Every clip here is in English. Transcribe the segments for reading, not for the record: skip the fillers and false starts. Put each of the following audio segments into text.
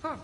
Huh.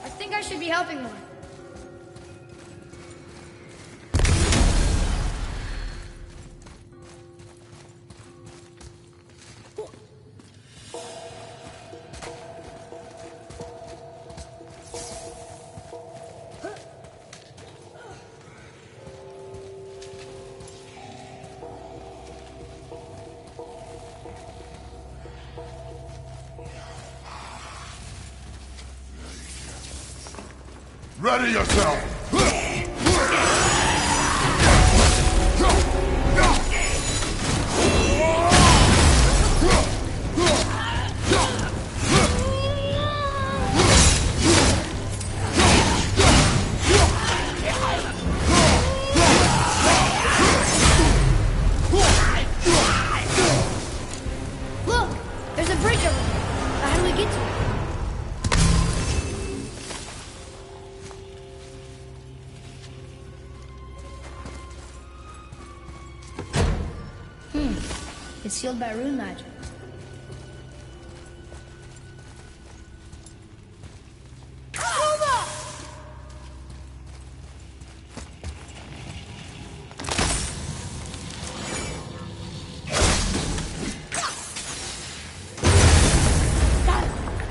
I think I should be helping more. Ready yourself! Look! There's a bridge over there. How do we get to it? It's sealed by rune magic.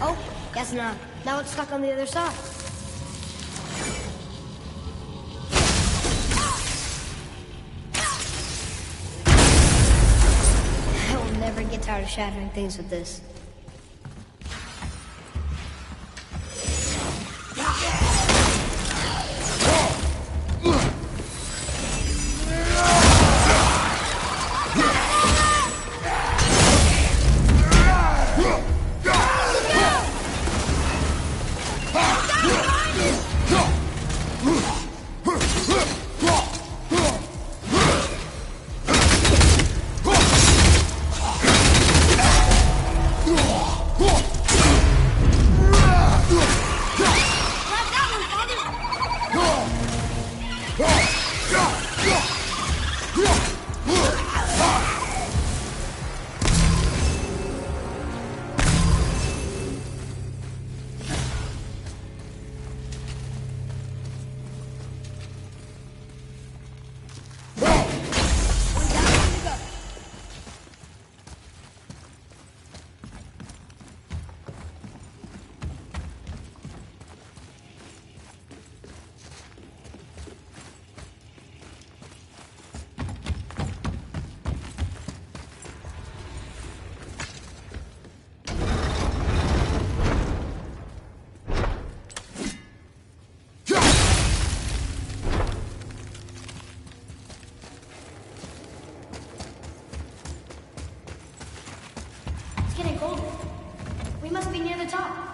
Oh, guess not. Now it's stuck on the other side. I will never get tired of shattering things with this. Go! getting colder. We must be near the top.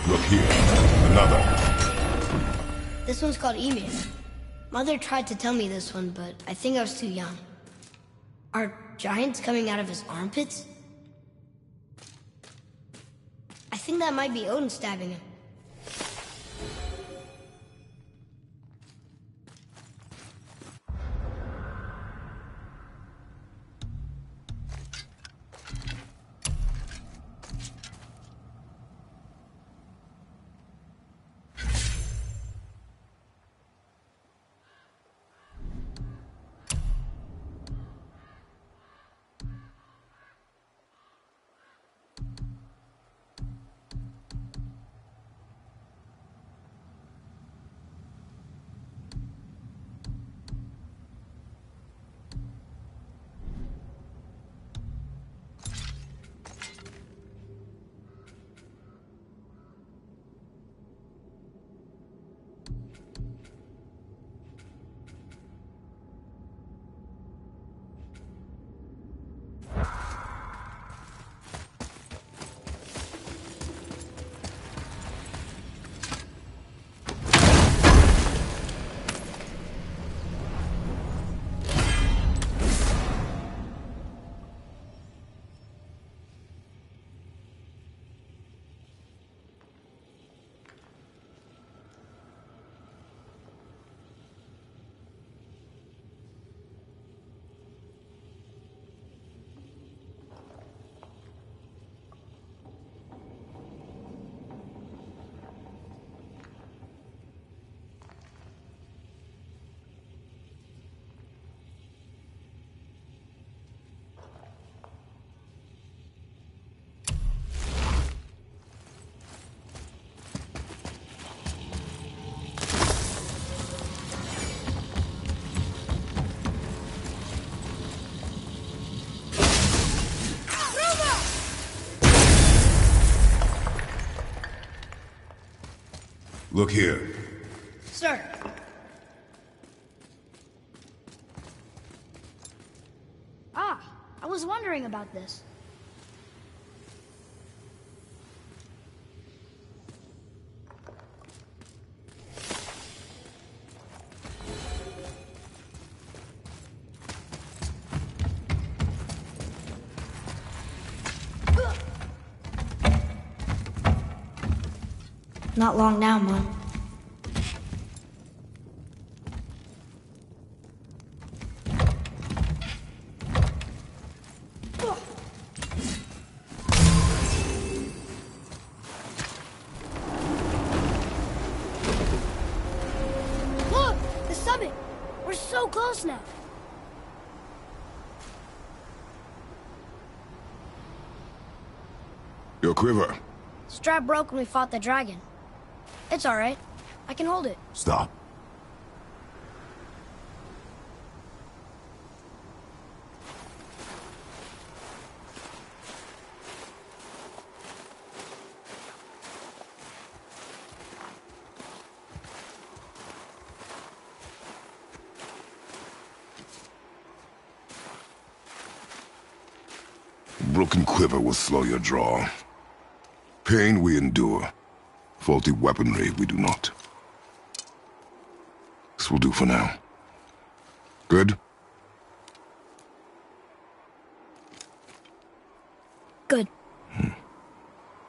Look here. Another. This one's called Ymir. Mother tried to tell me this one, but I think I was too young. Are giants coming out of his armpits? I think that might be Odin stabbing him. Look here. Sir. Ah, I was wondering about this. Not long now, Mom. Look! The summit! We're so close now! Your quiver. Strap broke when we fought the dragon. It's alright. I can hold it. Stop. Broken quiver will slow your draw. Pain we endure. Faulty weaponry we do not. This will do for now. Good? Good.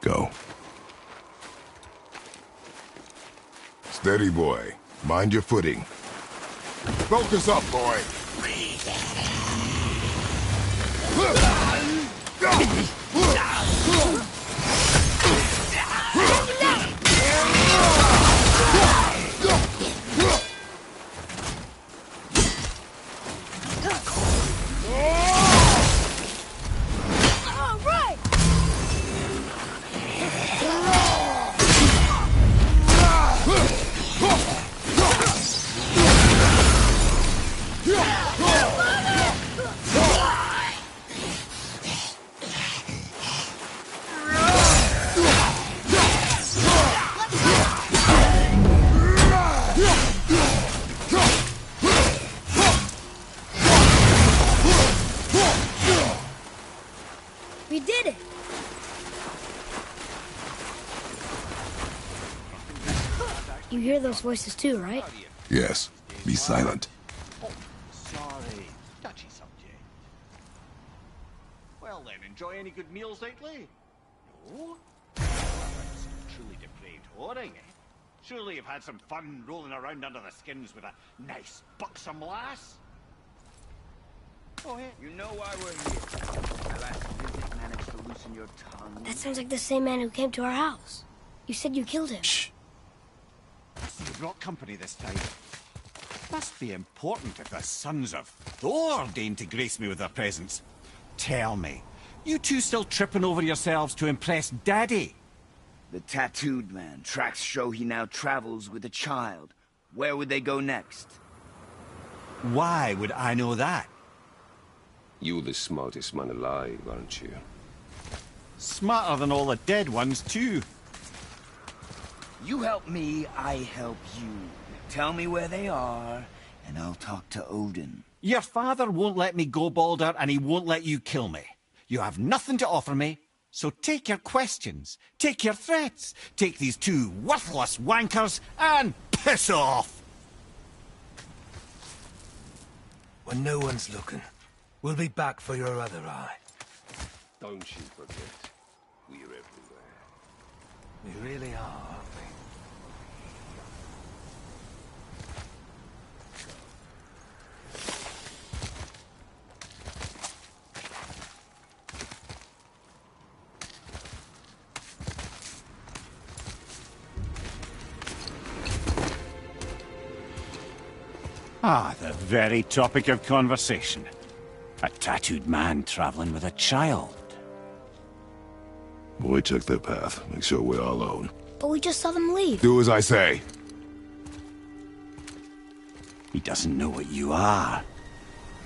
Go. Steady, boy. Mind your footing. Focus up, boy! We did it! You hear those voices too, right? Yes. Be silent. Sorry. Touchy subject. Well then, enjoy any good meals lately? No? Truly depraved whoring, eh? Surely you've had some fun rolling around under the skins with a nice, buxom lass? Oh, hey. You know why we're here. My last visit managed to loosen your tongue. That sounds like the same man who came to our house. You said you killed him. Shh. So you brought company this time. Must be important if the sons of Thor deign to grace me with their presence. Tell me, you two still tripping over yourselves to impress Daddy? The tattooed man. Tracks show he now travels with a child. Where would they go next? Why would I know that? You're the smartest man alive, aren't you? Smarter than all the dead ones, too. You help me, I help you. Tell me where they are, and I'll talk to Odin. Your father won't let me go, Baldur, and he won't let you kill me. You have nothing to offer me, so take your questions, take your threats, take these two worthless wankers, and piss off! When no one's looking, we'll be back for your other eye. Don't you forget, we're everywhere. We really are, aren't we? Ah, the very topic of conversation. A tattooed man traveling with a child. Boy, check their path. Make sure we're all alone. But we just saw them leave. Do as I say. He doesn't know what you are.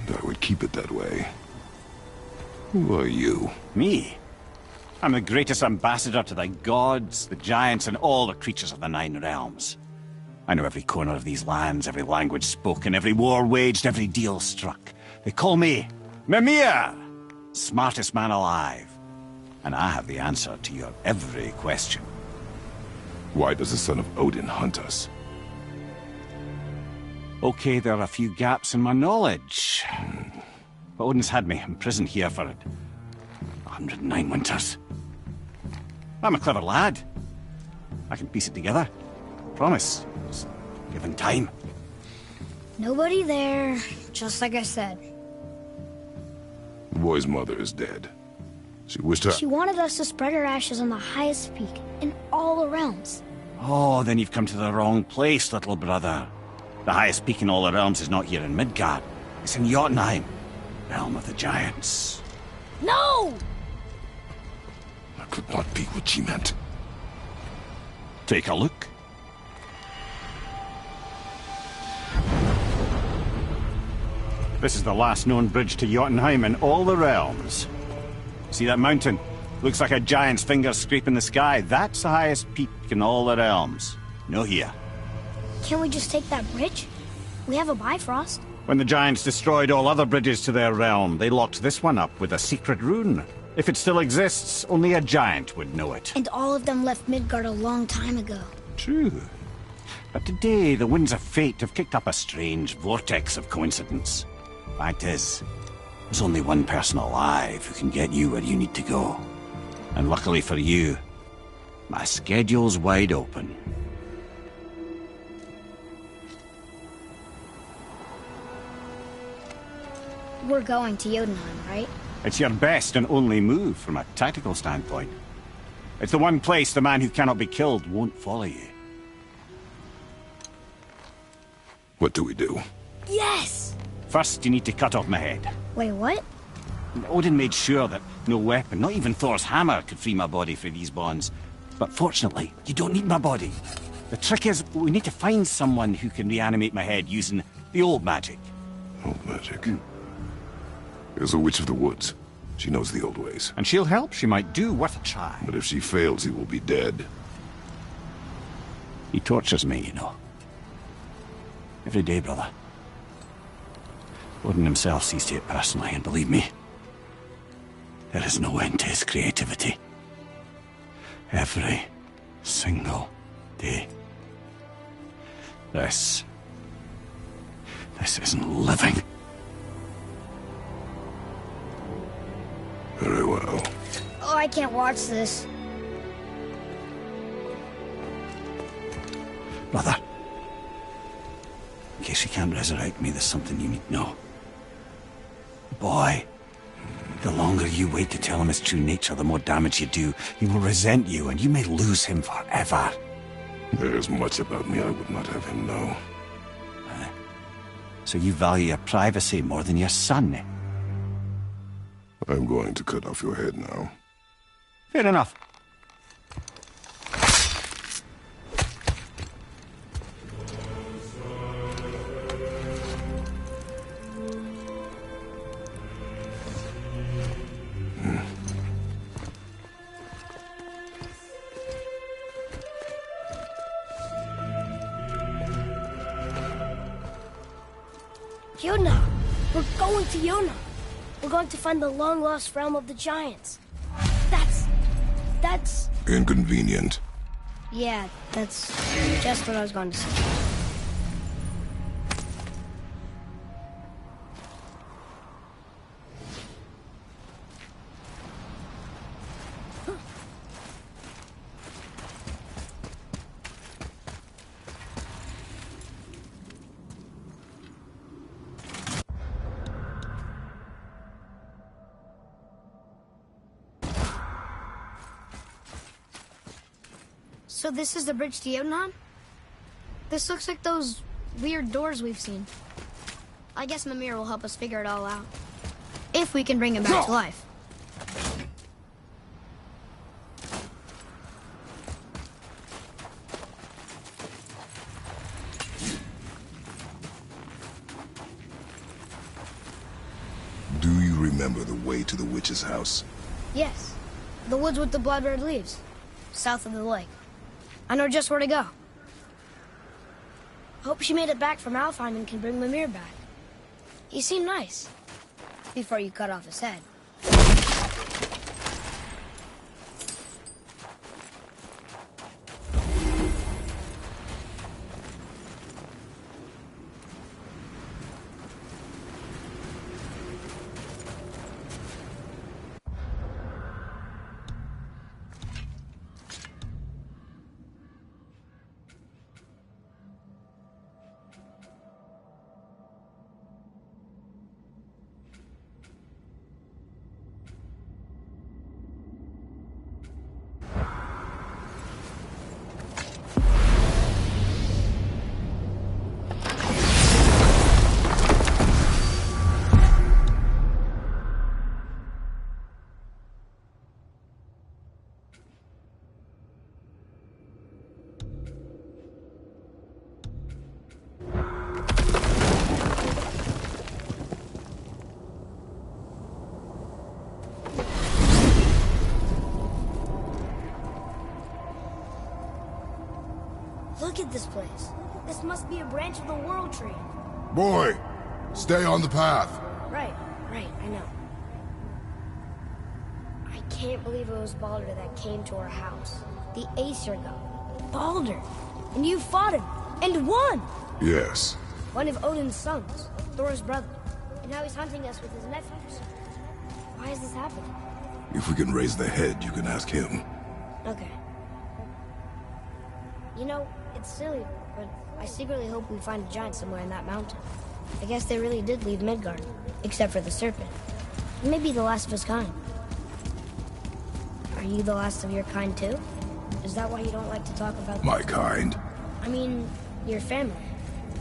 And I would keep it that way. Who are you? Me? I'm the greatest ambassador to the gods, the giants, and all the creatures of the Nine Realms. I know every corner of these lands, every language spoken, every war waged, every deal struck. They call me Mimir, smartest man alive. And I have the answer to your every question. Why does the son of Odin hunt us? Okay, there are a few gaps in my knowledge. But Odin's had me imprisoned here for 109 winters. I'm a clever lad. I can piece it together. Promise. Just given time. Nobody there, just like I said. The boy's mother is dead. She wished her... She wanted us to spread her ashes on the highest peak in all the realms. Oh, then you've come to the wrong place, little brother. The highest peak in all the realms is not here in Midgard. It's in Jotunheim, realm of the giants. No! That could not be what she meant. Take a look. This is the last known bridge to Jotunheim in all the realms. See that mountain? Looks like a giant's finger scraping the sky. That's the highest peak in all the realms. No here. Can't we just take that bridge? We have a Bifrost. When the giants destroyed all other bridges to their realm, they locked this one up with a secret rune. If it still exists, only a giant would know it. And all of them left Midgard a long time ago. True. But today, the winds of fate have kicked up a strange vortex of coincidence. Fact is, there's only one person alive who can get you where you need to go. And luckily for you, my schedule's wide open. We're going to Jotunheim, right? It's your best and only move from a tactical standpoint. It's the one place the man who cannot be killed won't follow you. What do we do? Yes! First, you need to cut off my head. Wait, what? Odin made sure that no weapon, not even Thor's hammer, could free my body from these bonds. But fortunately, you don't need my body. The trick is, we need to find someone who can reanimate my head using the old magic. Old magic. There's a witch of the woods. She knows the old ways. And she'll help. She might do worth a try. But if she fails, he will be dead. He tortures me, you know. Every day, brother. Odin himself sees to it personally, and believe me, there is no end to his creativity. Every single day. This isn't living. Very well. Oh, I can't watch this. Brother, in case you can't resurrect me, there's something you need to know. Boy, the longer you wait to tell him his true nature, the more damage you do. He will resent you, and you may lose him forever. There's much about me I would not have him know. So you value your privacy more than your son? I'm going to cut off your head now. Fair enough. Yona! We're going to Yona! We're going to find the long-lost realm of the giants. That's... Inconvenient. Yeah, that's just what I was going to say. So this is the bridge to Jotunheim? This looks like those weird doors we've seen. I guess Mimir will help us figure it all out. If we can bring him back to life. Do you remember the way to the witch's house? Yes. The woods with the blood-red leaves. South of the lake. I know just where to go. Hope she made it back from Alfheim and can bring Mimir back. He seemed nice. Before you cut off his head. Look at this place. This must be a branch of the World Tree. Boy, stay on the path. Right, I know. can't believe it was Baldur that came to our house. The Aesir god. Baldur! And you fought him, and won! Yes. One of Odin's sons, Thor's brother. And now he's hunting us with his nephews. Why is this happening? If we can raise the head, you can ask him. Okay. You know, it's silly, but I secretly hope we find a giant somewhere in that mountain. I guess they really did leave Midgard, except for the serpent. Maybe the last of his kind. Are you the last of your kind too? Is that why you don't like to talk about My kind? I mean, your family.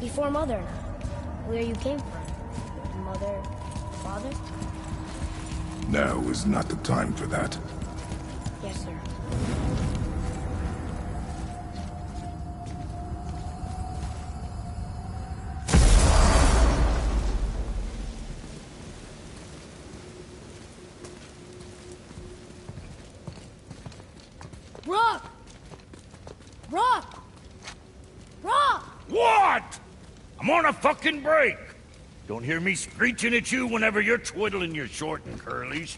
Before Mother and I. Where you came from. Mother, father? Now is not the time for that. Yes, sir. Rock! Rock! Rock! What? I'm on a fucking break. Don't hear me screeching at you whenever you're twiddling your short and curlies.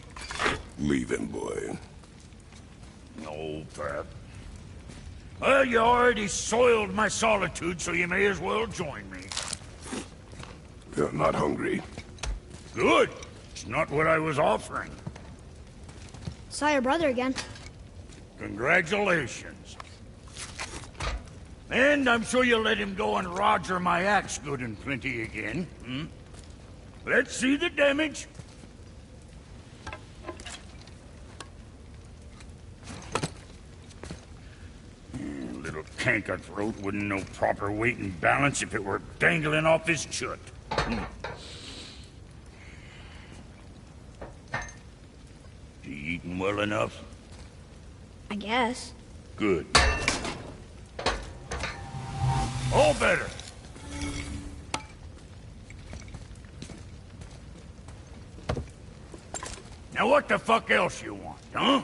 Leave him, boy. No, Pep. Well, you already soiled my solitude, so you may as well join me. You're not hungry. Good. It's not what I was offering. Saw your brother again. Congratulations. And I'm sure you'll let him go and Roger my axe good and plenty again. Hmm? Let's see the damage. Little canker throat wouldn't know proper weight and balance if it were dangling off his chut. You eating well enough? I guess. Good. All better. Now what the fuck else you want, huh?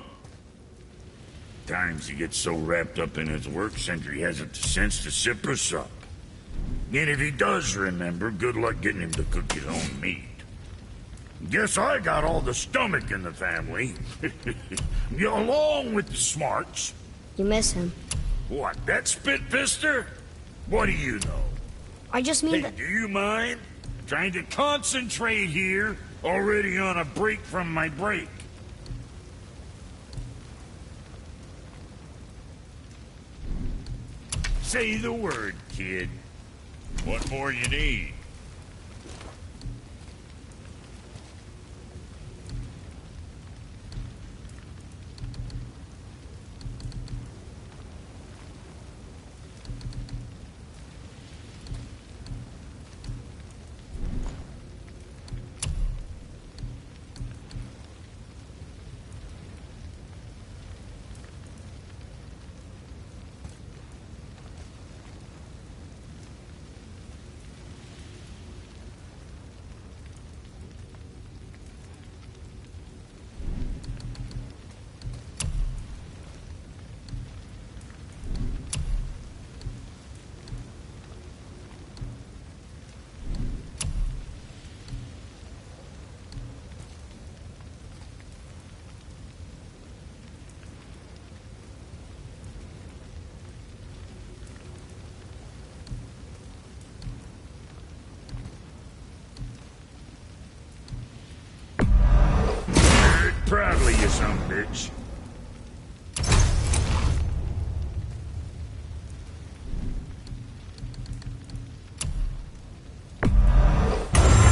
Times he gets so wrapped up in his work, Sentry hasn't the sense to sip or sup. And if he does remember, good luck getting him to cook his own meat. Guess I got all the stomach in the family. Along with the smarts. You miss him. What, that spit-fister? What do you know? I just mean Hey, that... do you mind? Trying to concentrate here, already on a break from my break. Say the word, kid. What more you need? Proudly, you son of a bitch.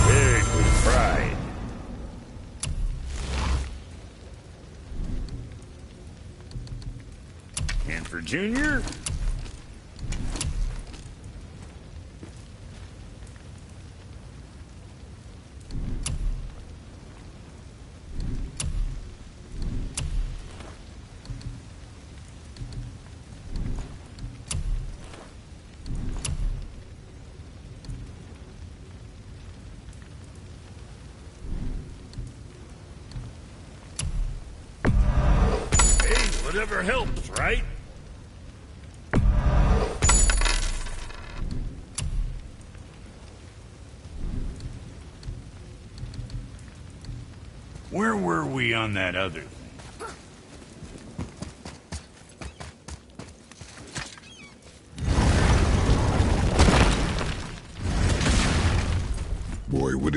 Big with pride. And for Junior? Whatever helps, right? Where were we on that other thing?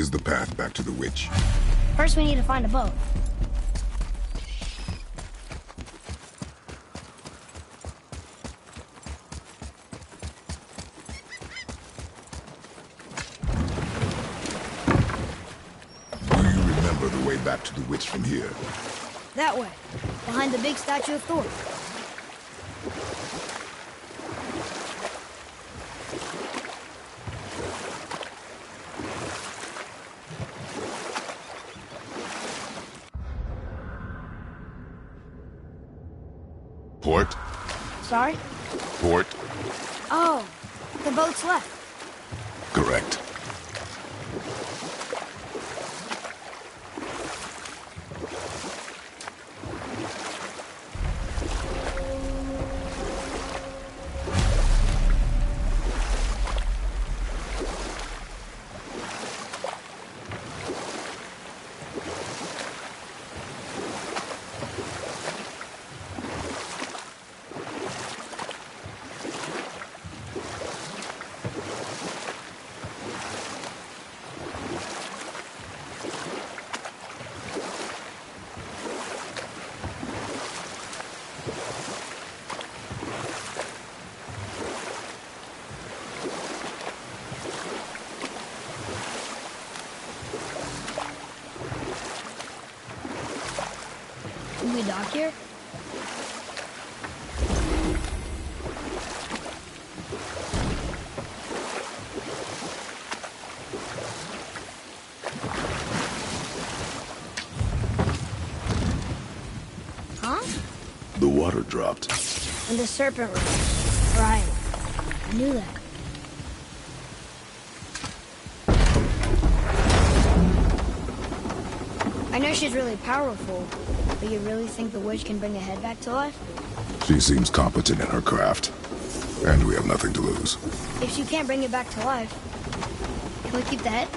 is the path back to the witch? First, we need to find a boat. Do you remember the way back to the witch from here? That way, behind the big statue of Thor. Port? Sorry? Port? Oh, the boat's left. Correct. Can we dock here? Huh? The water dropped. And the serpent rose. Right. I knew that. I know she's really powerful, but you really think the witch can bring a head back to life? She seems competent in her craft. And we have nothing to lose. If she can't bring it back to life, can we keep the head?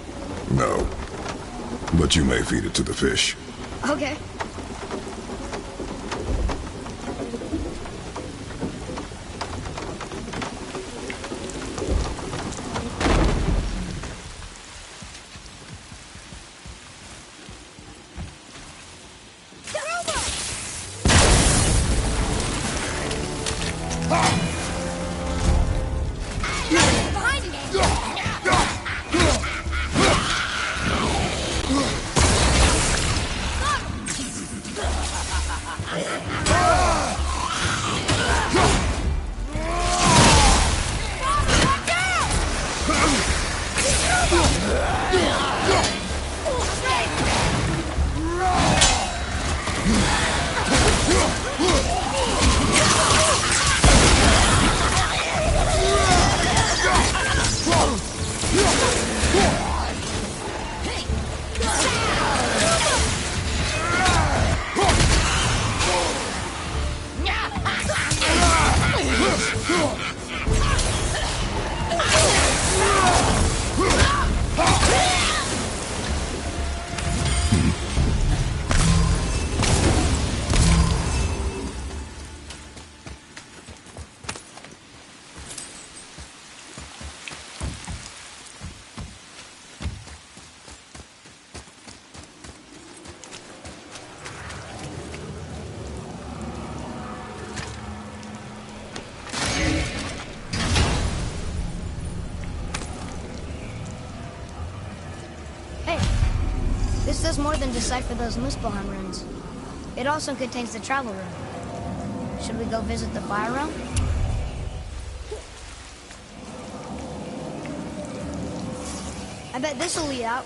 No. But you may feed it to the fish. Okay. This does more than decipher those Muspelheim runes. It also contains the travel rune. Should we go visit the fire realm? I bet this will lead out.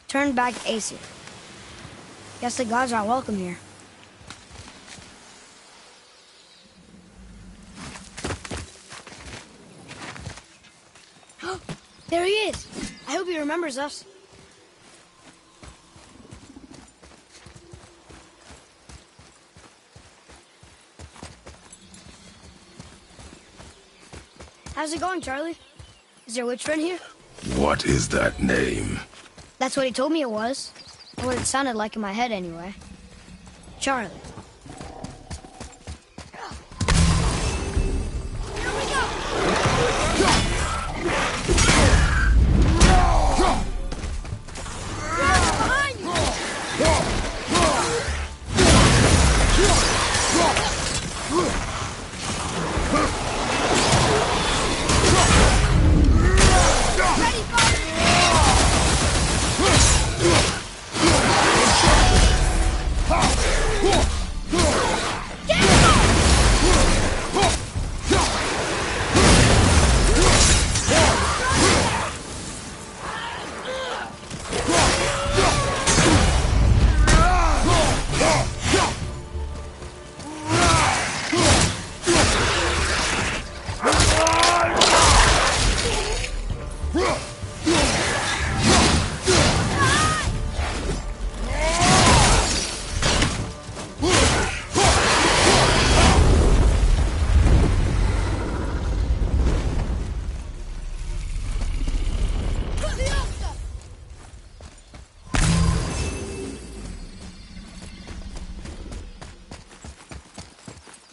Turn back Aesir. Guess the gods aren't welcome here. There he is! I hope he remembers us. How's it going, Charlie? Is there a witch friend here? What is that name? That's what he told me it was. Or what it sounded like in my head, anyway. Charlie.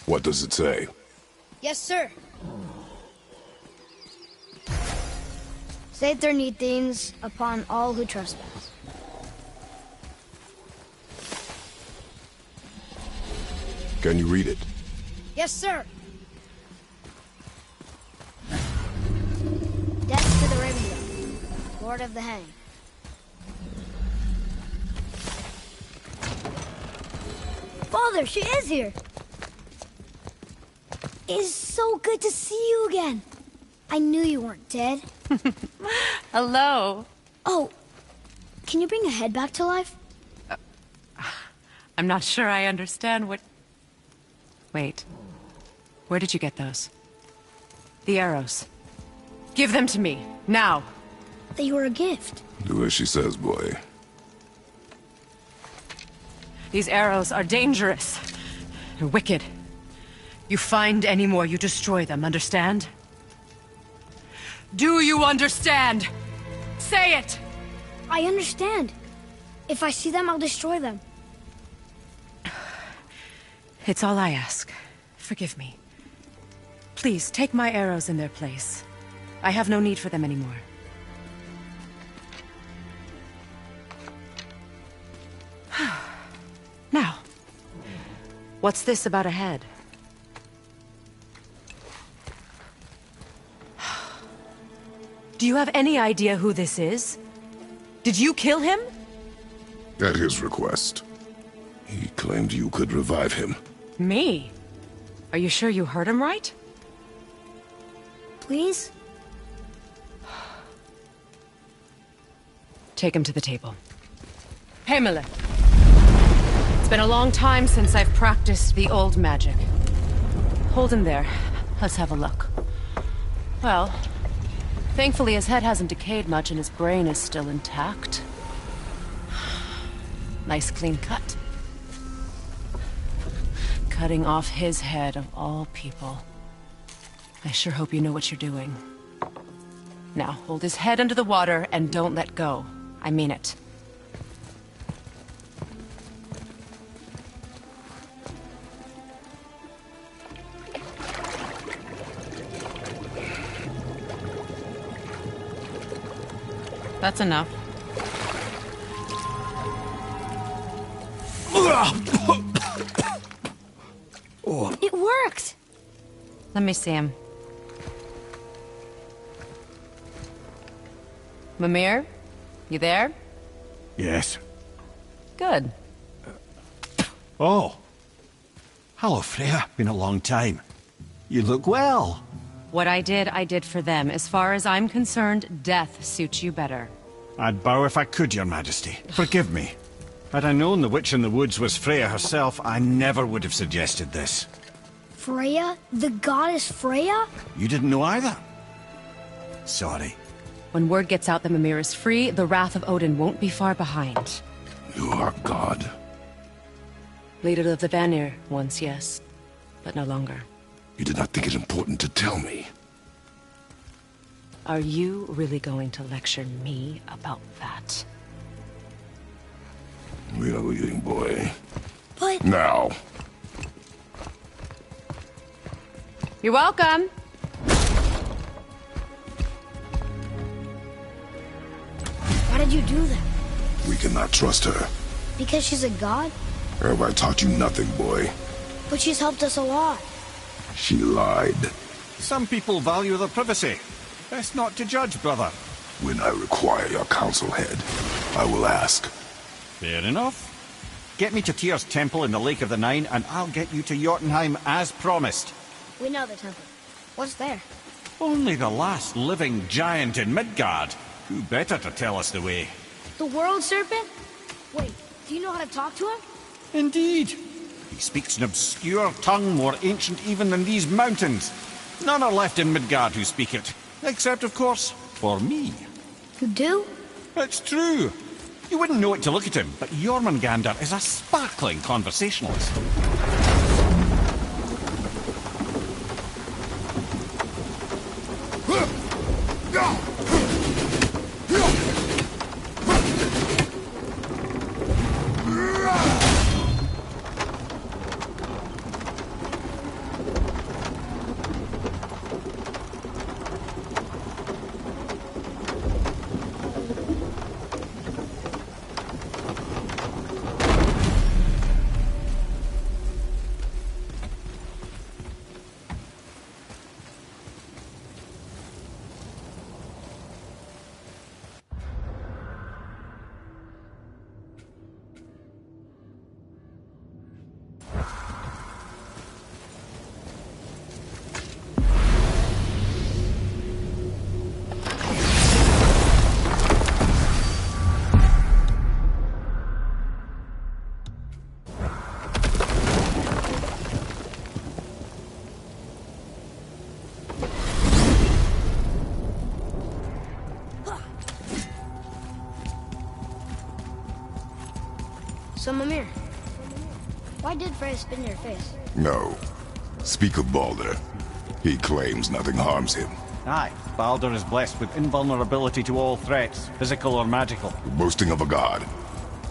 What does it say? Yes, sir. Sater Nithins upon all who trespass. Can you read it? Yes, sir. Death to the Raven, Lord of the Hang. Father, she is here. It's so good to see you again. I knew you weren't dead. Hello. Oh, can you bring a head back to life? I'm not sure I understand what... Wait. Where did you get those? The arrows. Give them to me, now. They were a gift. Do as she says, boy. These arrows are dangerous. They're wicked. You find any more, you destroy them, understand? Do you understand? Say it! I understand. If I see them, I'll destroy them. It's all I ask. Forgive me. Please, take my arrows in their place. I have no need for them anymore. Now, what's this about a head? Do you have any idea who this is? Did you kill him? At his request. He claimed you could revive him. Me? Are you sure you heard him right? Please? Take him to the table. Heimele. It's been a long time since I've practiced the old magic. Hold him there. Let's have a look. Well, thankfully his head hasn't decayed much and his brain is still intact. Nice clean cut. Cutting off his head of all people. I sure hope you know what you're doing. Now, hold his head under the water and don't let go. I mean it. That's enough. It worked! Let me see him. Mimir? You there? Yes. Good. Oh. Hello, Freya. Been a long time. You look well. What I did for them. As far as I'm concerned, death suits you better. I'd bow if I could, Your Majesty. Forgive me. Had I known the witch in the woods was Freya herself, I never would have suggested this. Freya? The goddess Freya? You didn't know either? Sorry. When word gets out that Mimir is free, the wrath of Odin won't be far behind. You are God. Leader of the Vanir, once, yes. But no longer. You did not think it important to tell me. Are you really going to lecture me about that? We are leaving, boy. But... Now. You're welcome. Why did you do that? We cannot trust her. Because she's a god? Have I taught you nothing, boy? But she's helped us a lot. She lied. Some people value their privacy. Best not to judge, brother. When I require your council head, I will ask. Fair enough. Get me to Tyr's temple in the Lake of the Nine, and I'll get you to Jotunheim as promised. We know the temple. What's there? Only the last living giant in Midgard. Who better to tell us the way? The world serpent? Wait, do you know how to talk to him? Indeed. He speaks an obscure tongue more ancient even than these mountains. None are left in Midgard who speak it. Except, of course, for me. You do? It's true. You wouldn't know it to look at him, but Jormungandr is a sparkling conversationalist. So, Mimir, why did Freya spit in your face? No. Speak of Baldur. He claims nothing harms him. Aye, Baldur is blessed with invulnerability to all threats, physical or magical. The boasting of a god.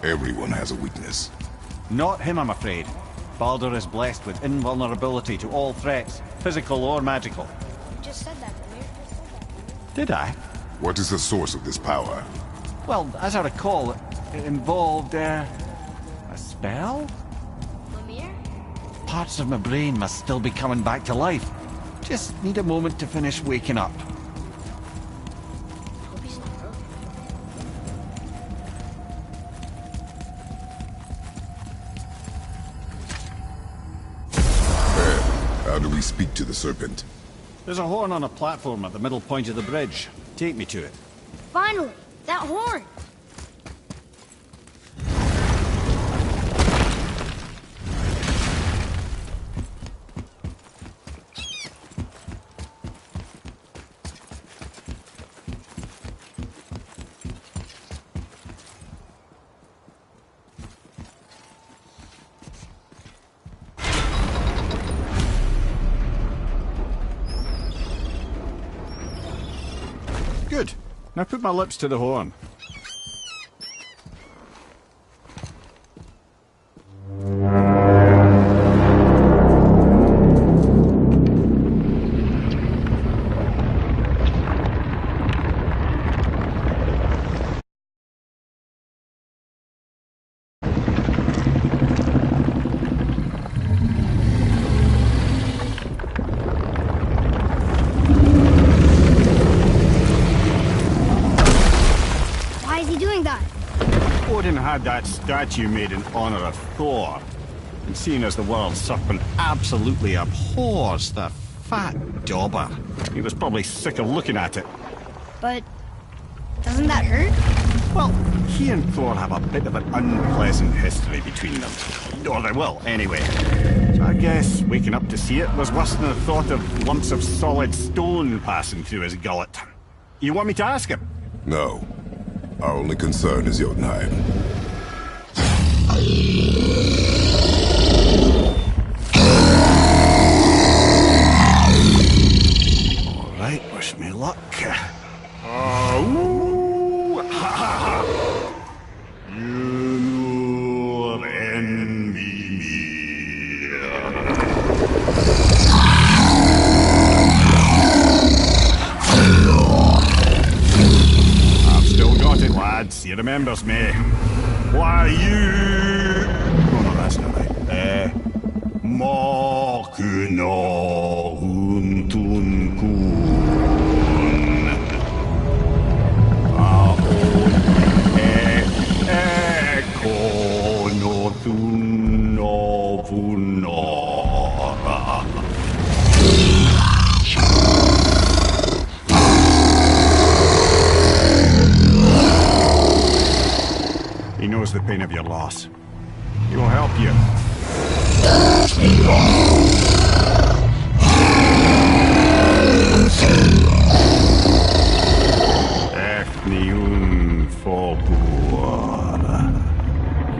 Everyone has a weakness. Not him, I'm afraid. Baldur is blessed with invulnerability to all threats, physical or magical. You just said that, Mimir. Did I? What is the source of this power? Well, as I recall, it involved, a spell? Mimir? Parts of my brain must still be coming back to life. Just need a moment to finish waking up. Hope he's not broken. How do we speak to the serpent? There's a horn on a platform at the middle point of the bridge. Take me to it. Finally! That horn! Good. Now put my lips to the horn. Why is he doing that? Odin had that statue made in honor of Thor. And seeing as the world serpent absolutely abhors the fat dauber, he was probably sick of looking at it. But doesn't that hurt? Well, he and Thor have a bit of an unpleasant history between them. Or they will, anyway. So I guess waking up to see it was worse than the thought of lumps of solid stone passing through his gullet. You want me to ask him? No. Our only concern is Jotunheim. All right, wish me luck. remembers me. Why you... Oh no, that's not right. Makuna Huntun Kun. Aon Ekonotun Novunora. He knows the pain of your loss. He will help you. Ethnium Folklore.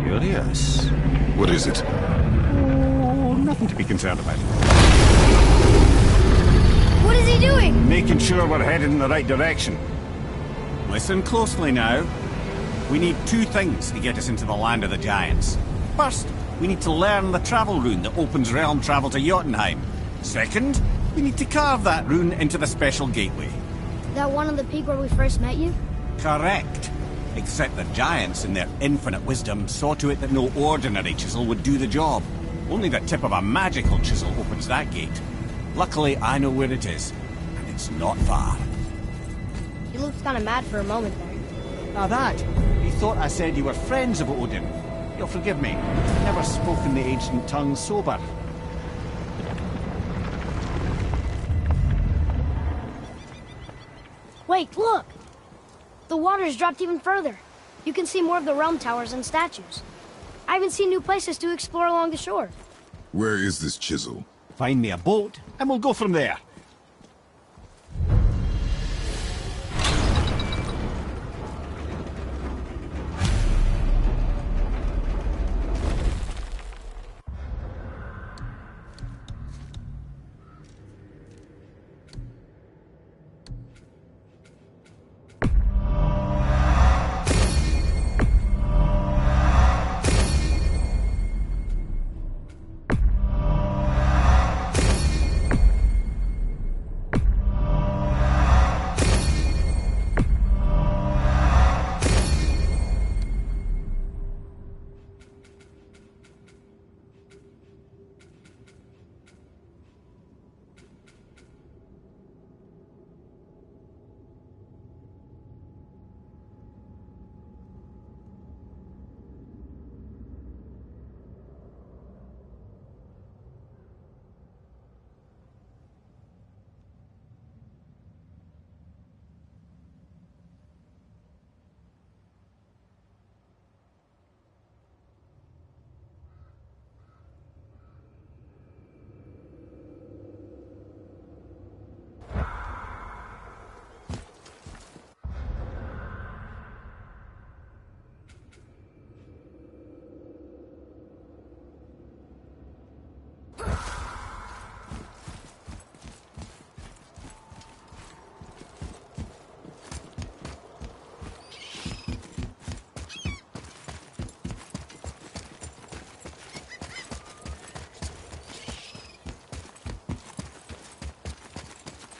Curious. What is it? Oh, nothing to be concerned about. What is he doing? Making sure we're headed in the right direction. Listen closely now. We need two things to get us into the land of the Giants. First, we need to learn the travel rune that opens realm travel to Jotunheim. Second, we need to carve that rune into the special gateway. That one on the peak where we first met you? Correct. Except the Giants, in their infinite wisdom, saw to it that no ordinary chisel would do the job. Only the tip of a magical chisel opens that gate. Luckily, I know where it is, and it's not far. He looked kind of mad for a moment there. Now that, he thought I said you were friends of Odin. You'll forgive me. I've never spoken the ancient tongue sober. Wait, look! The water's dropped even further. You can see more of the realm towers and statues. I even see new places to explore along the shore. Where is this chisel? Find me a boat, and we'll go from there.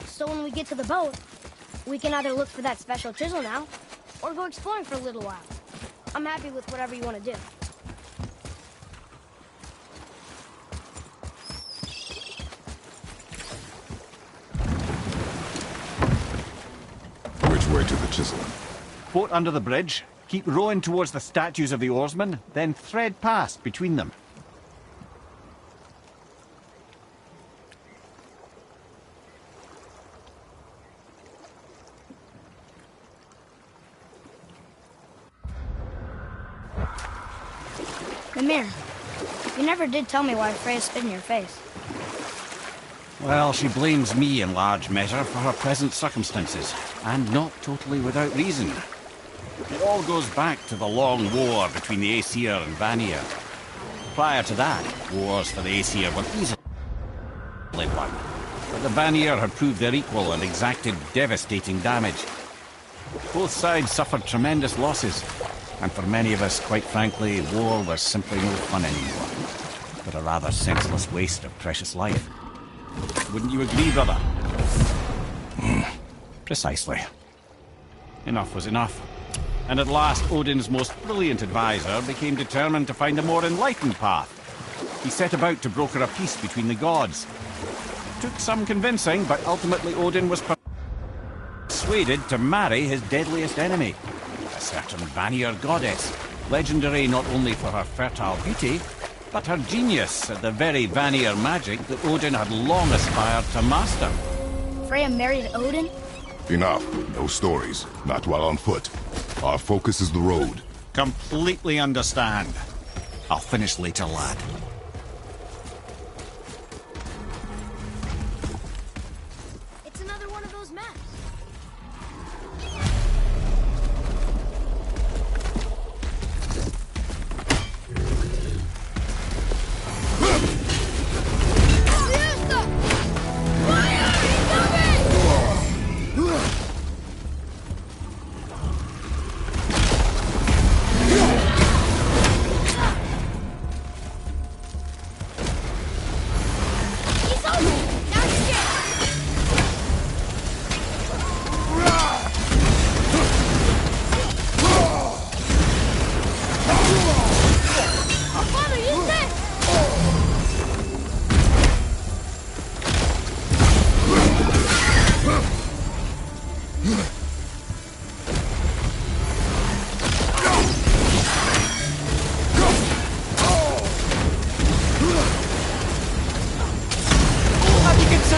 So when we get to the boat, we can either look for that special chisel now, or go exploring for a little while. I'm happy with whatever you want to do. Which way to the chisel? Boat under the bridge, keep rowing towards the statues of the oarsmen, then thread past between them. Mimir, you never did tell me why Freya spit in your face. Well, she blames me in large measure for her present circumstances, and not totally without reason. It all goes back to the long war between the Aesir and Vanir. Prior to that, wars for the Aesir were easily won, but the Vanir had proved their equal and exacted devastating damage. Both sides suffered tremendous losses, and for many of us, quite frankly, war was simply no fun anymore, but a rather senseless waste of precious life. Wouldn't you agree, brother? Mm. Precisely. Enough was enough. And at last, Odin's most brilliant advisor became determined to find a more enlightened path. He set about to broker a peace between the gods. Took some convincing, but ultimately Odin was persuaded to marry his deadliest enemy, a certain Vanir goddess, legendary not only for her fertile beauty, but her genius at the very Vanir magic that Odin had long aspired to master. Freya married Odin? Enough. No stories. Not while on foot. Our focus is the road. Completely understand. I'll finish later, lad. It's another one of those maps.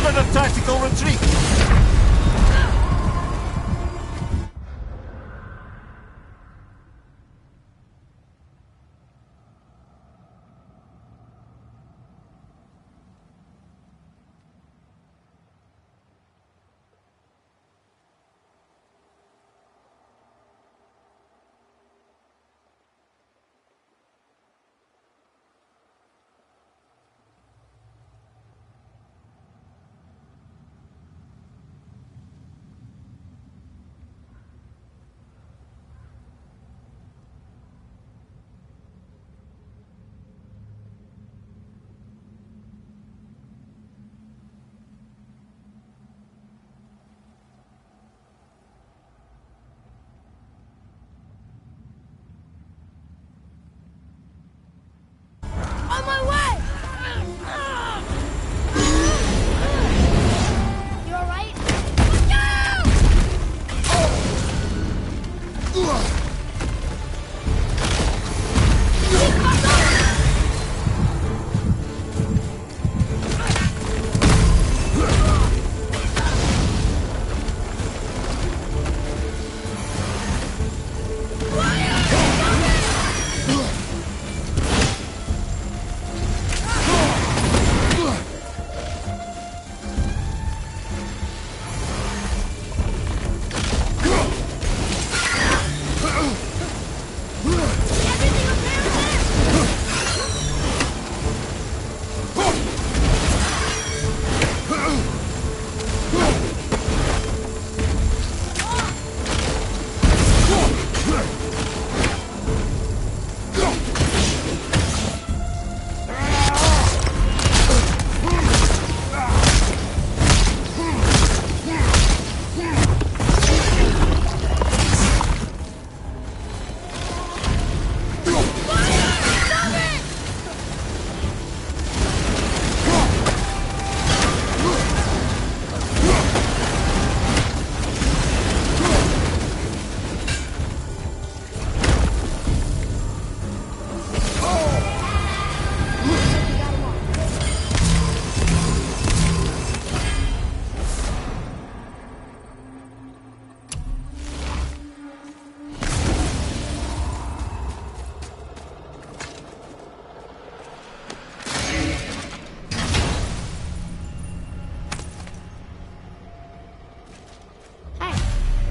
A tactical retreat!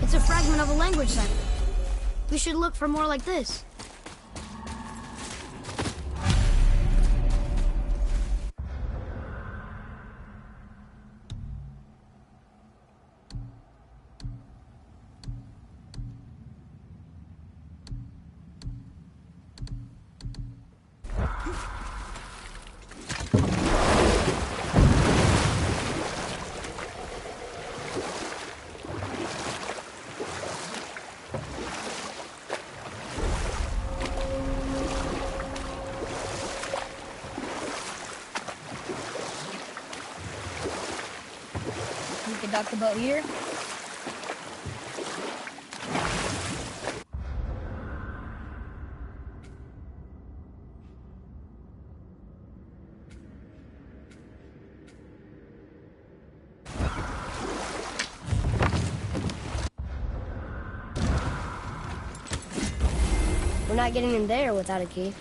It's a fragment of a language center. We should look for more like this. dock the boat here? We're not getting in there without a key.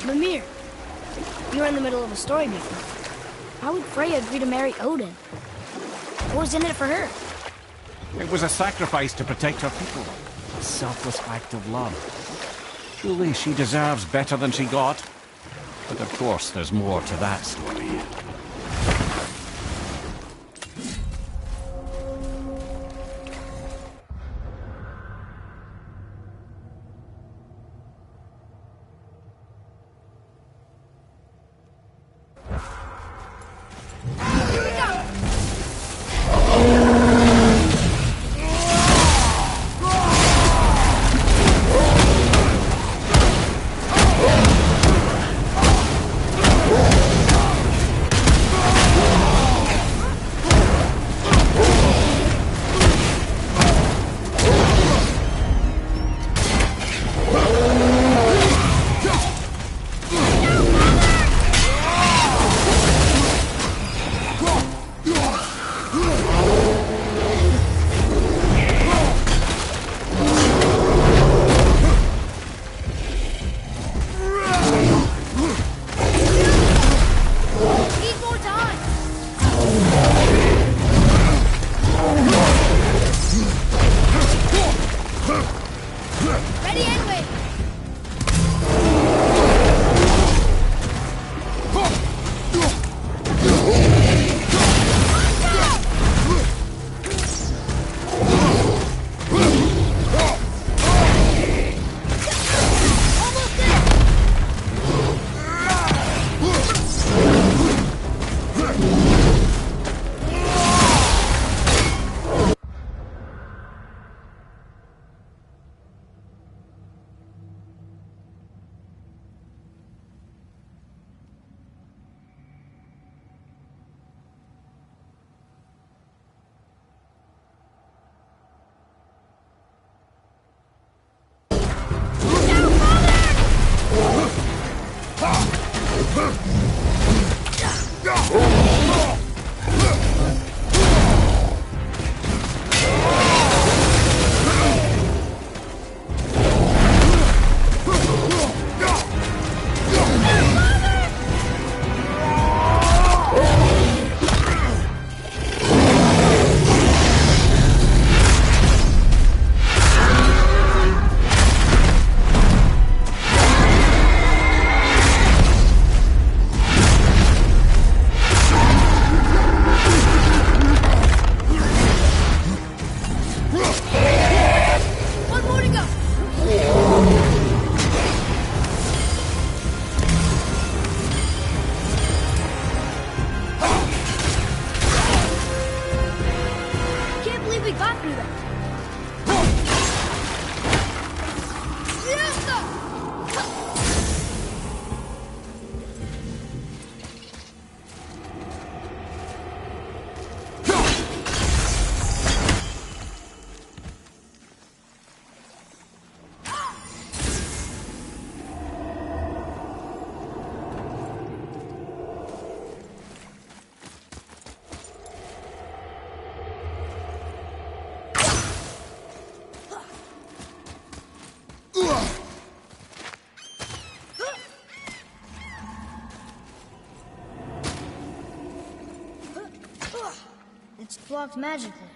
Mimir, you were in the middle of a story before. Why would Freya agree to marry Odin? What was in it for her? It was a sacrifice to protect her people. A selfless act of love. Truly, she deserves better than she got. But of course, there's more to that story. It's blocked magically.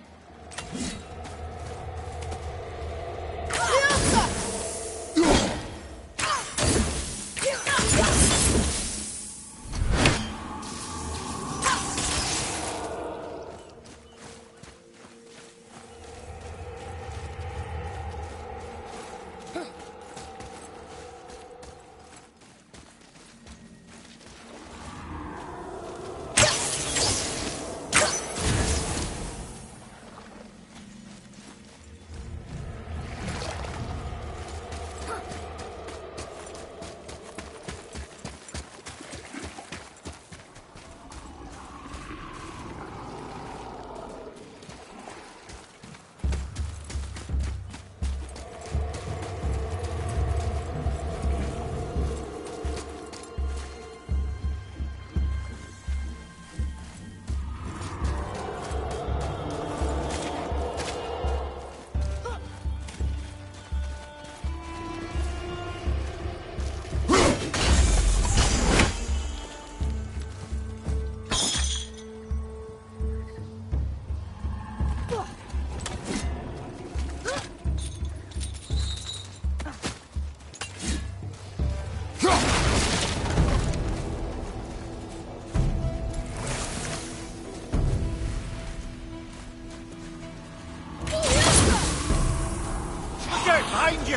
behind you!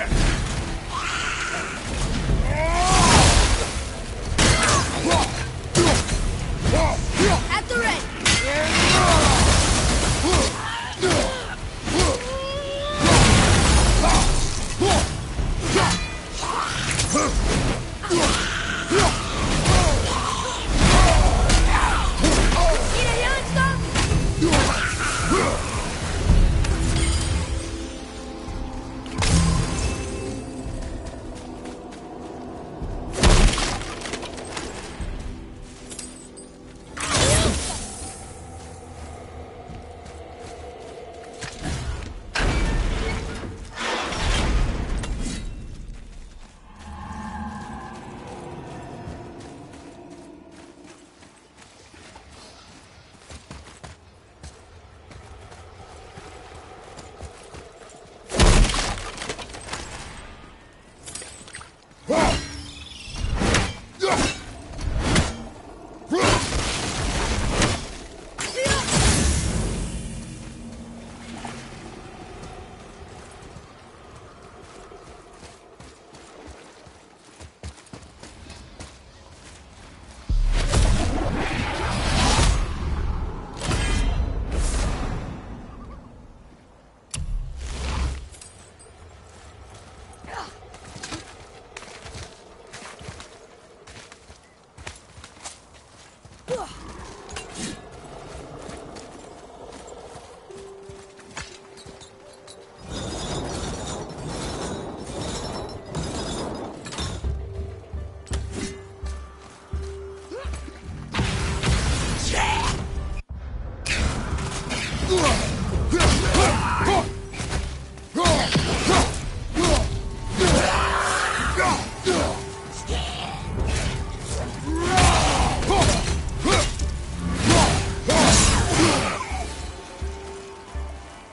At the ready! Need a healing stone?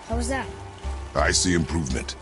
How was that? I see improvement.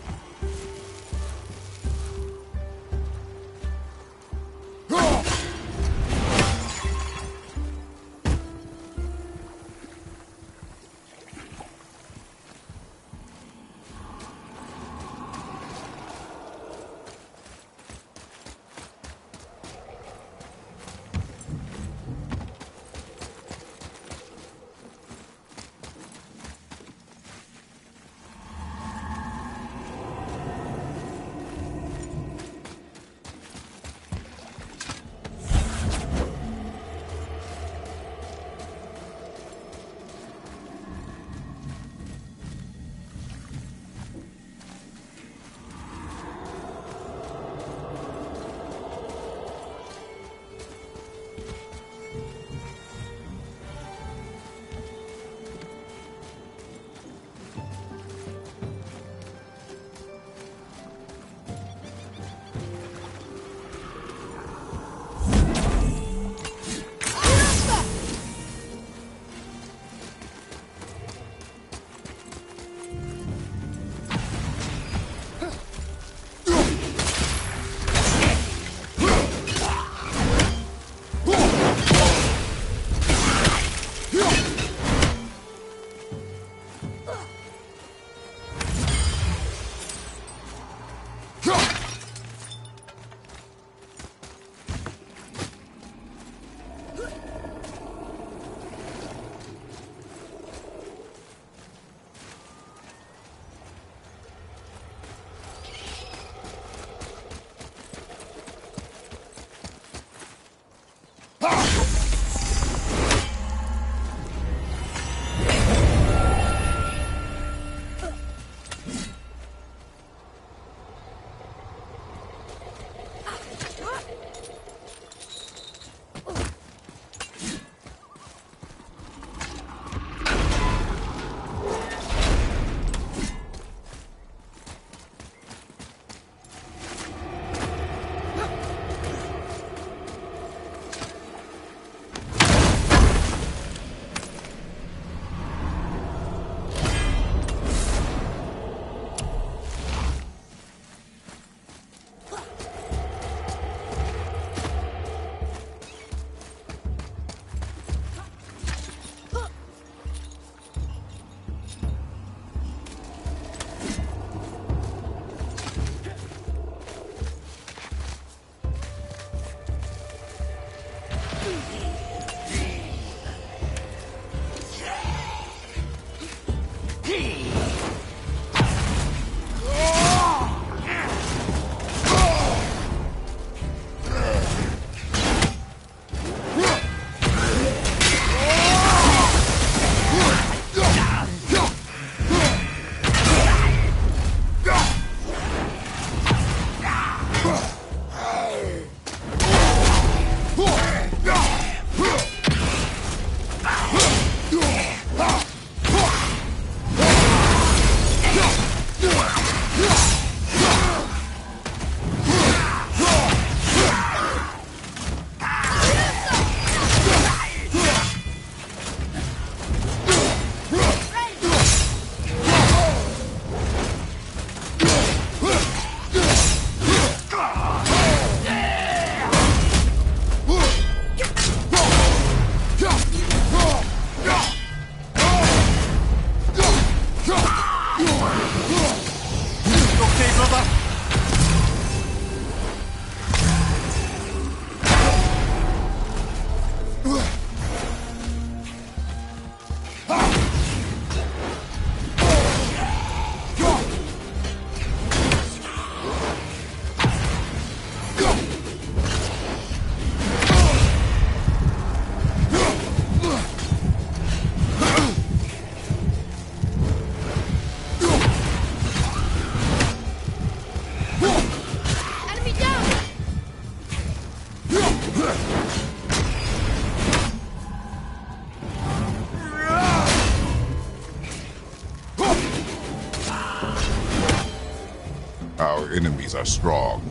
enemies are strong.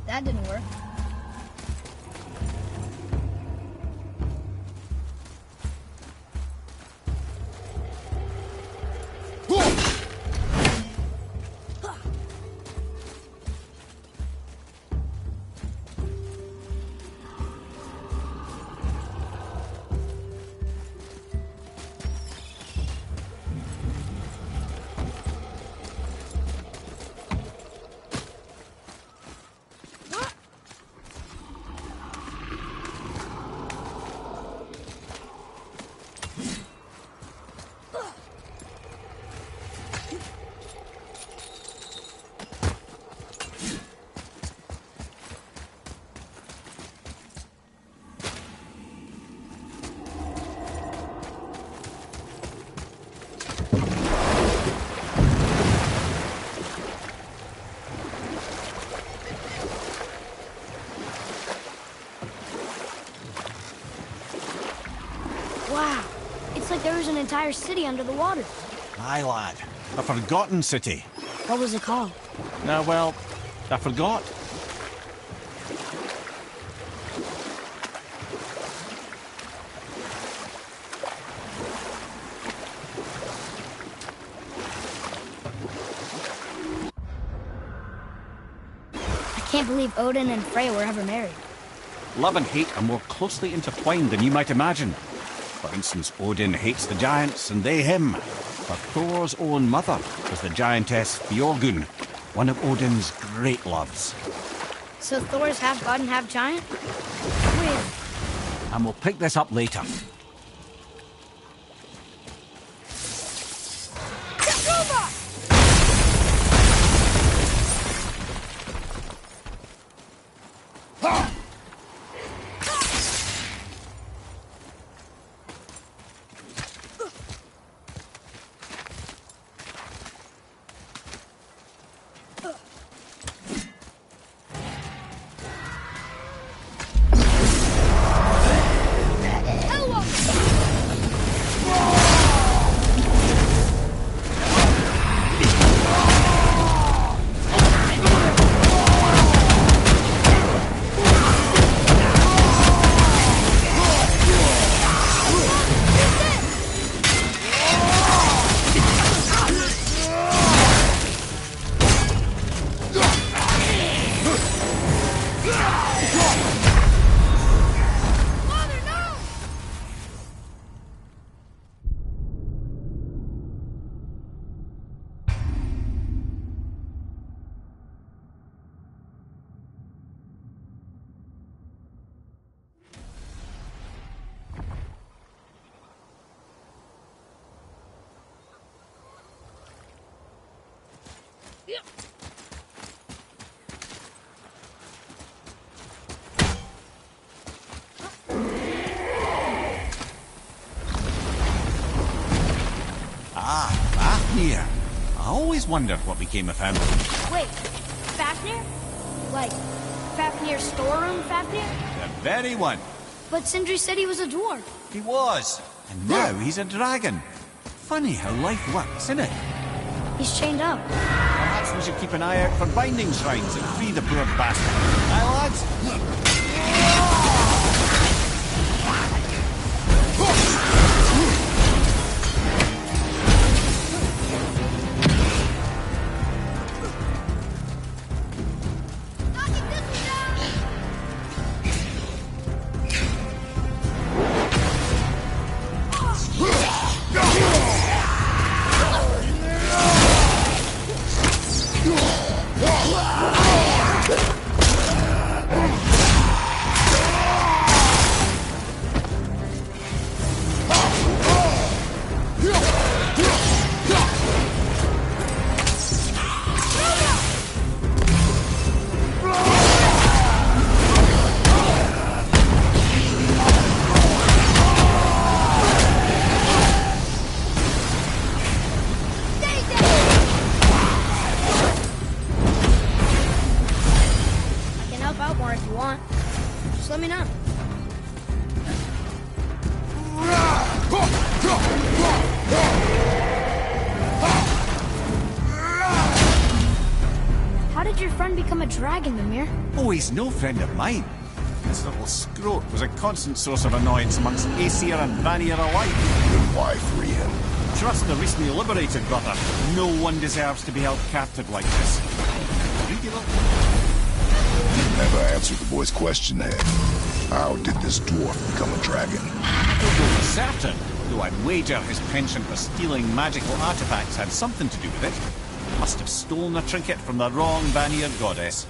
That didn't work. Wow. It's like there was an entire city under the water. Aye, lad. A forgotten city. What was it called? Now, well, I forgot. I can't believe Odin and Freya were ever married. Love and hate are more closely intertwined than you might imagine. For instance, Odin hates the giants and they him. But Thor's own mother was the giantess Björgun, one of Odin's great loves. So Thor's half god and half giant? Weird. And we'll pick this up later. Fafnir. I always wondered what became of him. Wait, Fafnir? Like, Fafnir's storeroom Fafnir? The very one. But Sindri said he was a dwarf. He was. And now he's a dragon. Funny how life works, isn't it? He's chained up. Perhaps we should keep an eye out for binding shrines and free the poor bastard. Aye, lads? Oh, he's no friend of mine. This little scrote was a constant source of annoyance amongst Aesir and Vanir alike. Then why free him? Trust the recently liberated, brother. No one deserves to be held captive like this. Greedy little... You never answered the boy's question there. How did this dwarf become a dragon? I don't know for certain, though I'd wager his penchant for stealing magical artifacts had something to do with it. Must have stolen a trinket from the wrong Vanir goddess.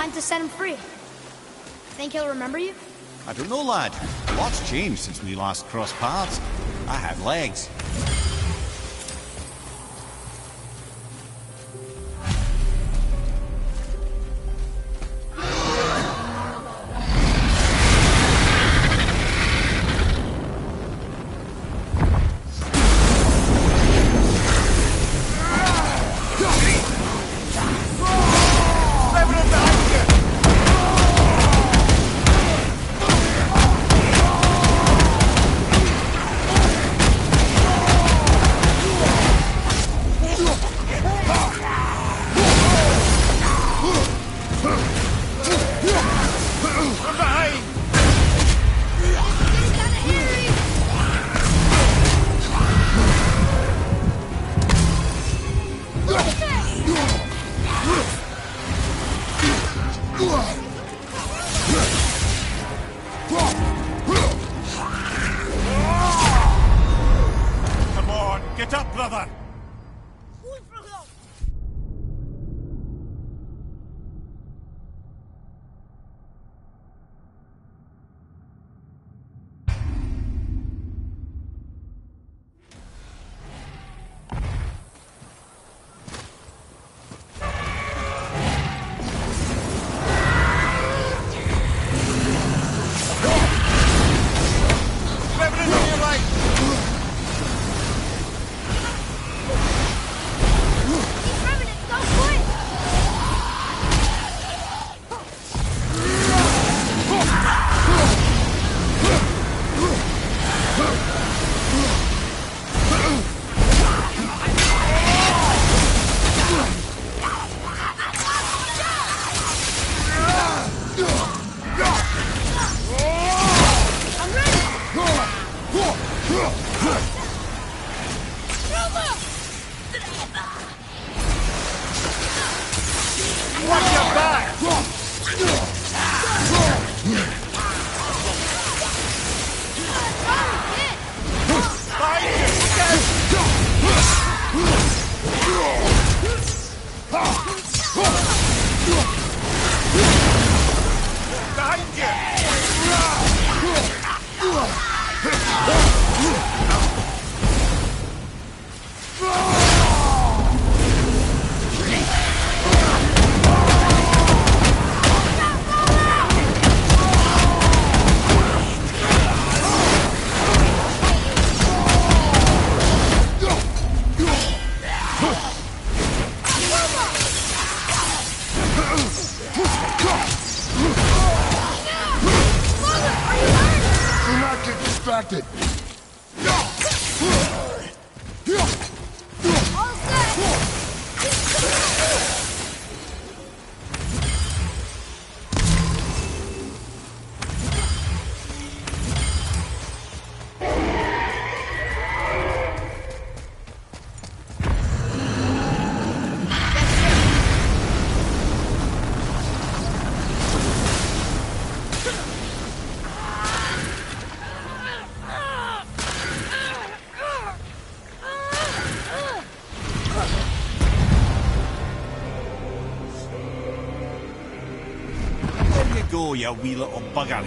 Time to set him free. Think he'll remember you? I don't know, lad. Lots changed since we last crossed paths. I had legs. Come on, get up, brother! distracted. Go, you wee little bugger.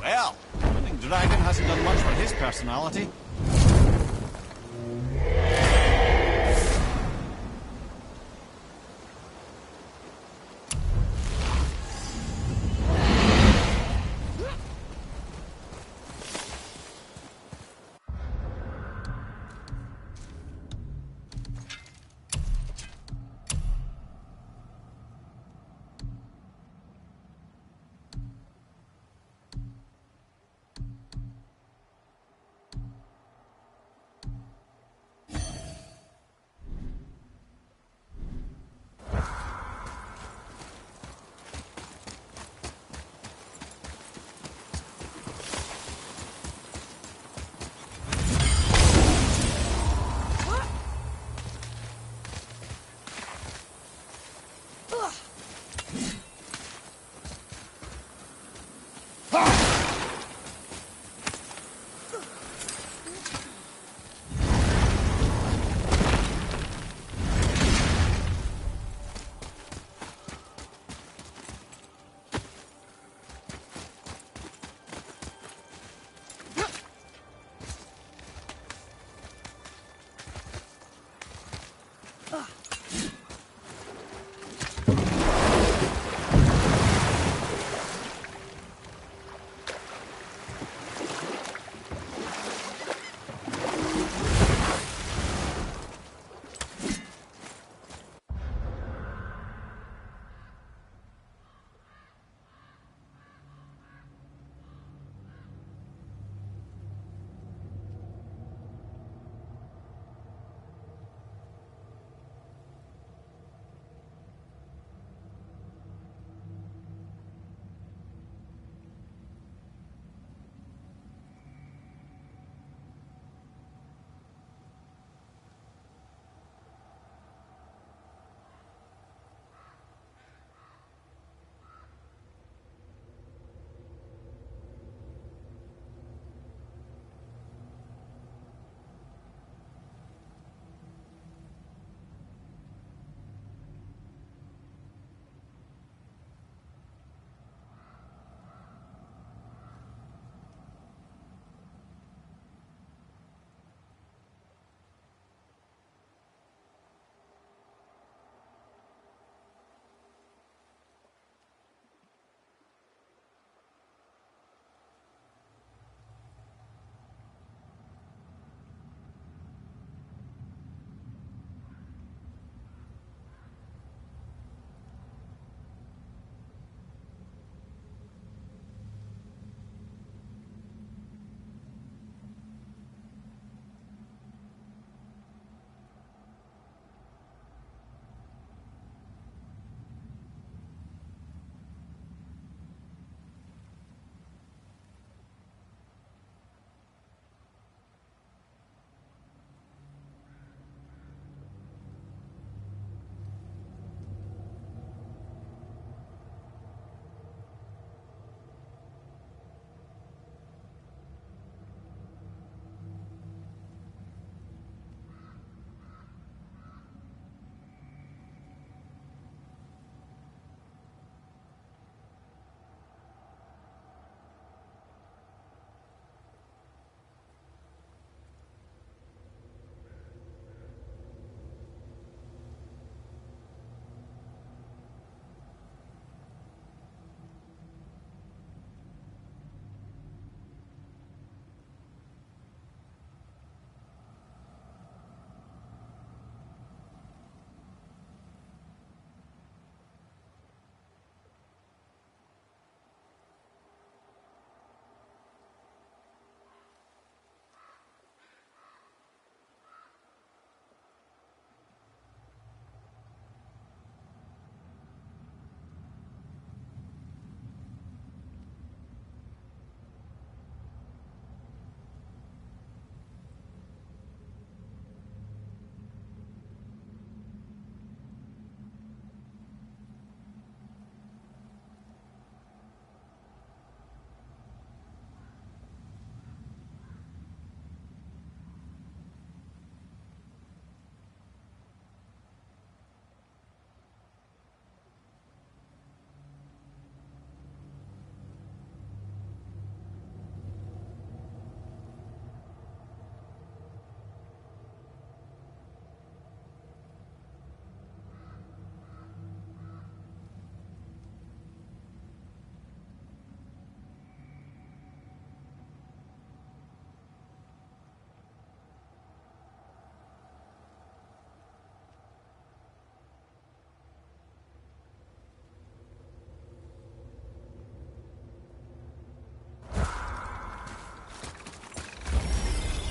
Well, running dragon hasn't done much for his personality.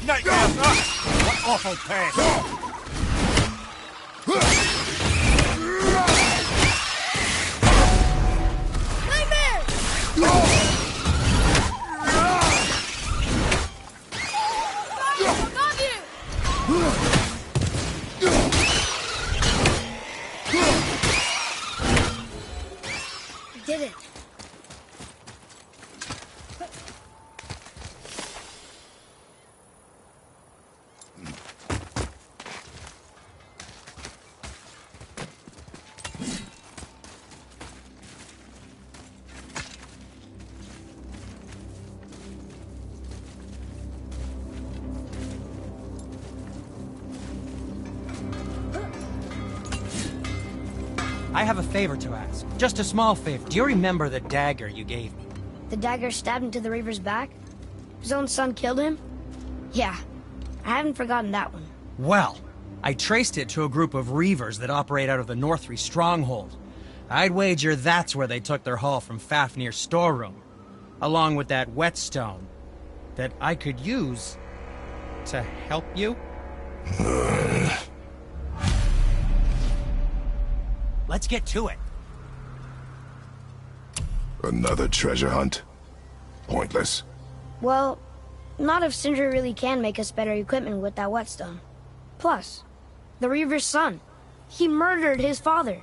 nightmares! What awful pain! Did it. I have a favor to ask. Just a small favor. Do you remember the dagger you gave me? The dagger stabbed into the Reaver's back? His own son killed him? Yeah, I haven't forgotten that one. Well, I traced it to a group of Reavers that operate out of the Northree stronghold. I'd wager that's where they took their haul from Fafnir's storeroom, along with that whetstone that I could use to help you. Let's get to it. Another treasure hunt? Pointless. Well, not if Sindri really can make us better equipment with that whetstone. Plus, the Reaver's son. He murdered his father.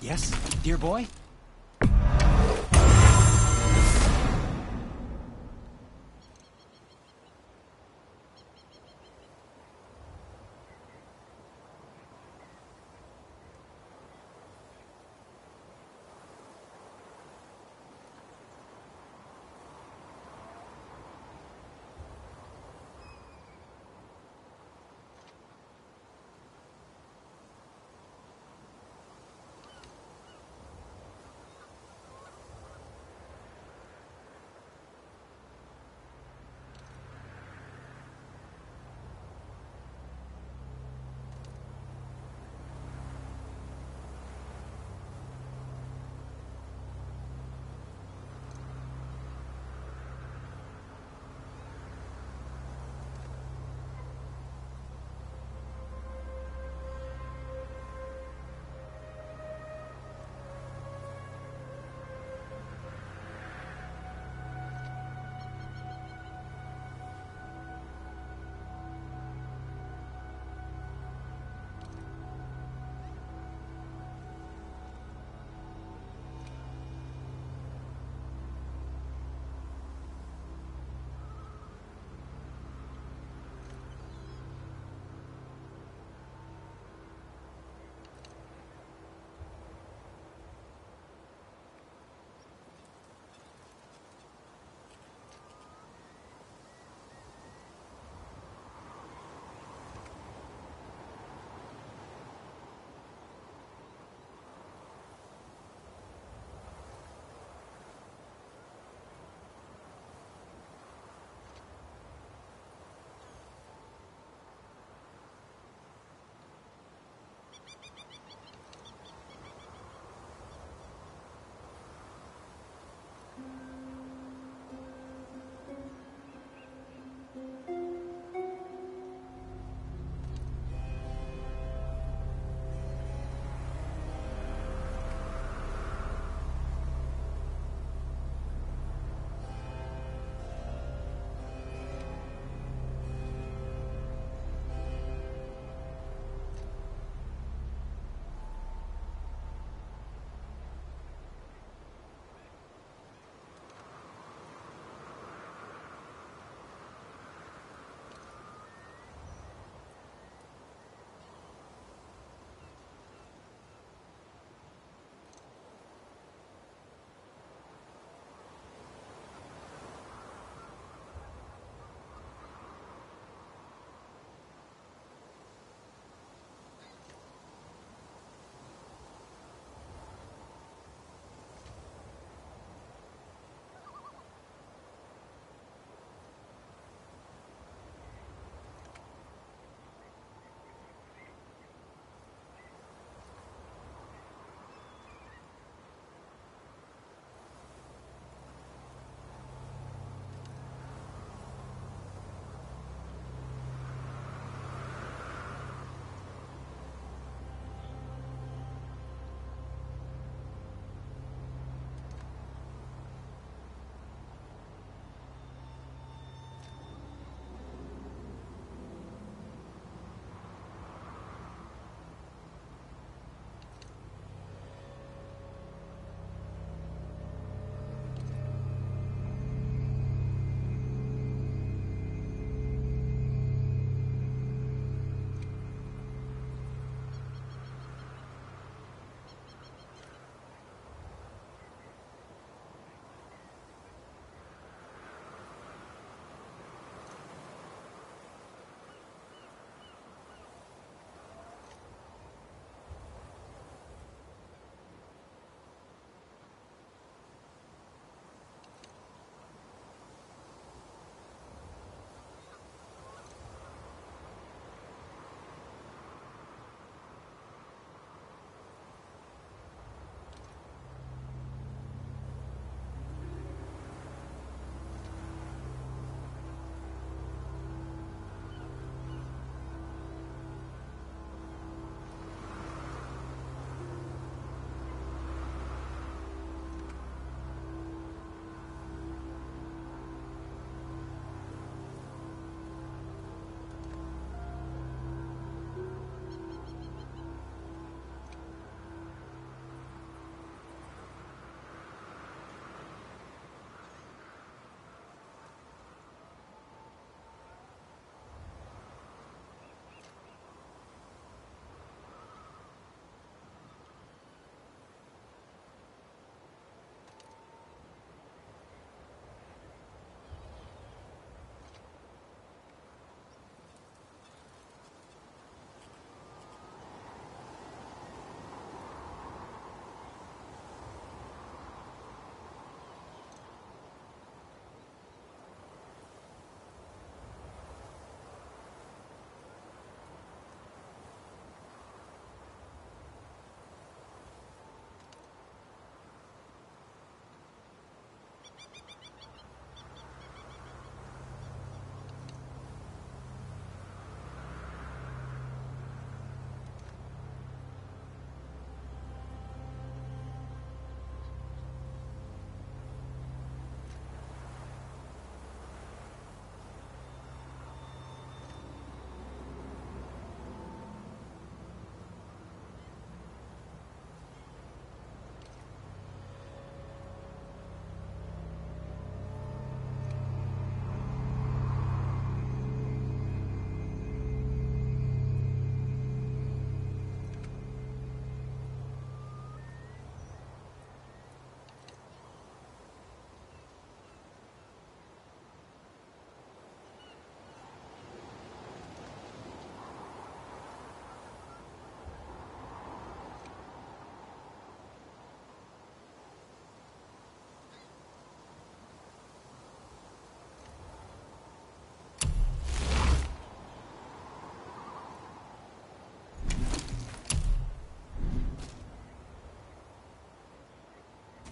Yes, dear boy?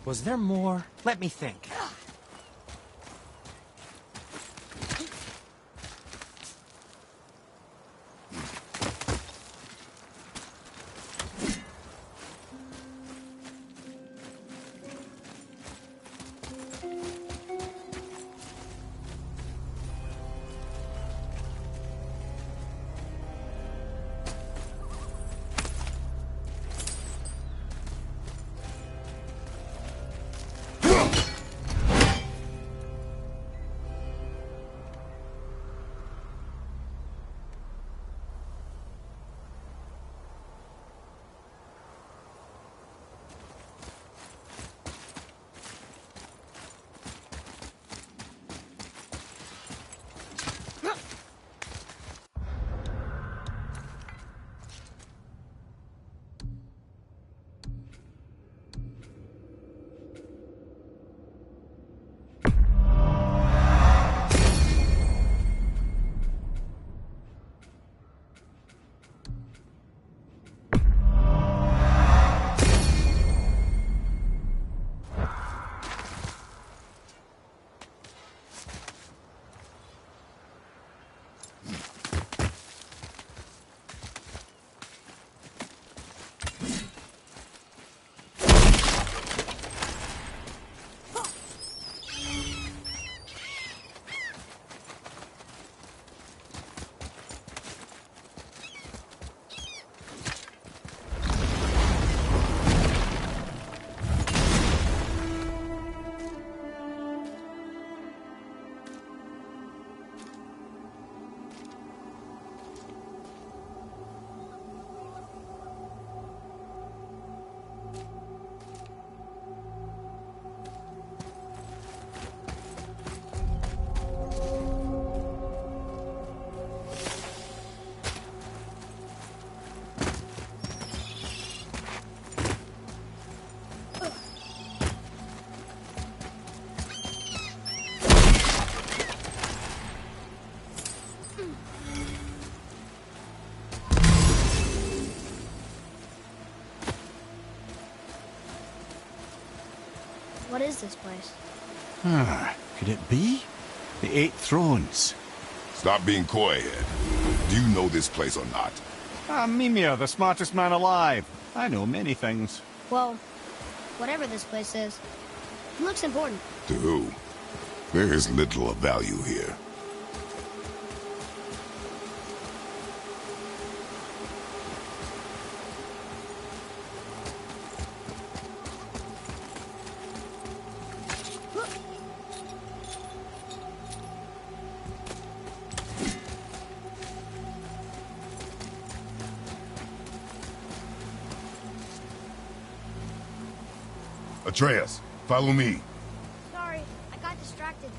Was there more? Let me think. What is this place? Could it be? The Eight Thrones. Stop being coy, Head. Do you know this place or not? Mimir, the smartest man alive. I know many things. Well, whatever this place is, it looks important. To who? There is little of value here. Atreus, follow me. Sorry, I got distracted.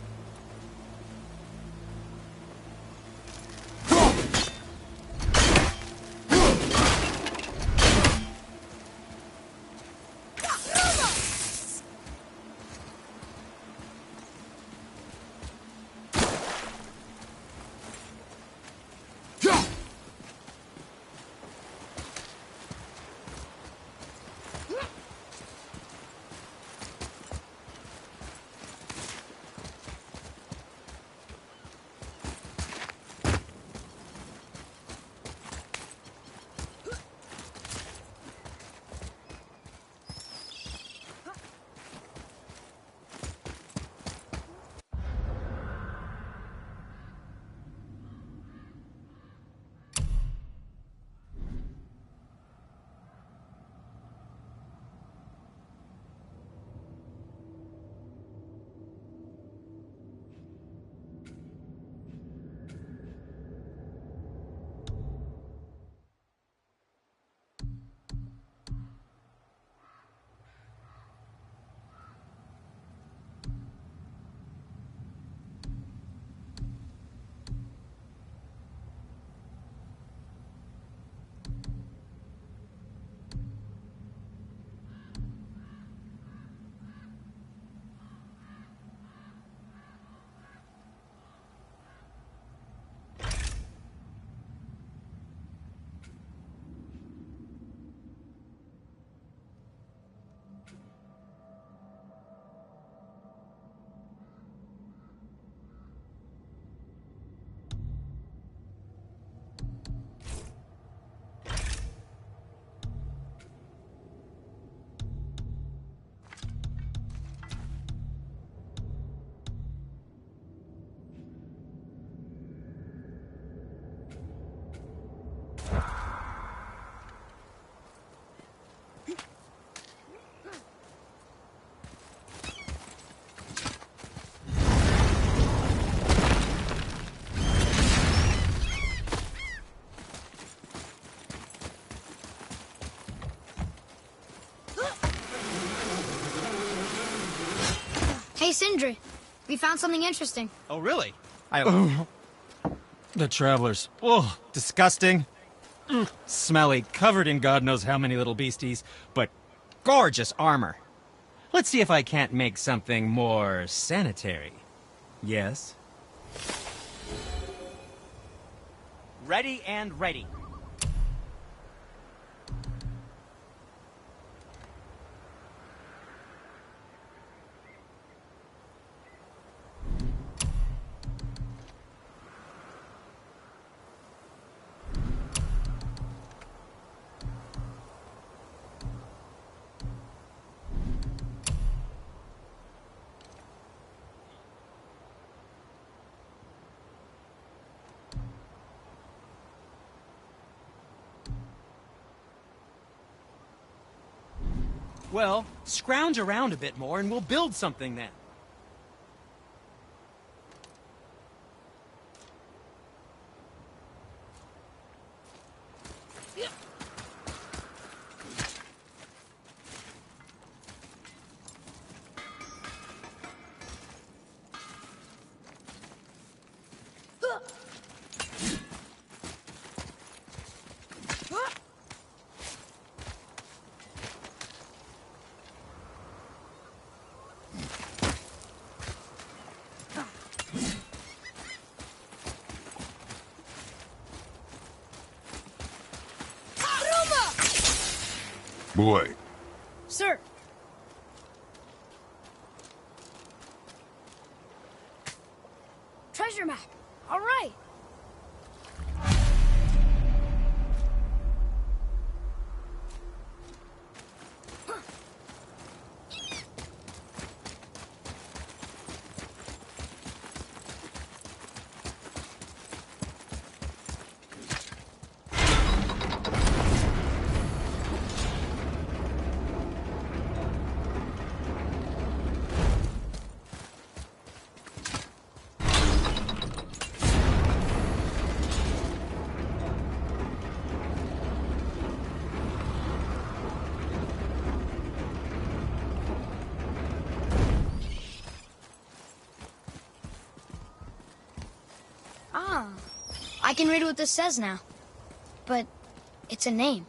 Hey, Sindri. We found something interesting. Oh, really? The travelers. Oh, disgusting. Smelly, covered in God knows how many little beasties, but gorgeous armor. Let's see if I can't make something more sanitary. Yes? Ready and ready. Well, scrounge around a bit more and we'll build something then. Boy. Sir. Treasure map. All right. I can read what this says now. But it's a name.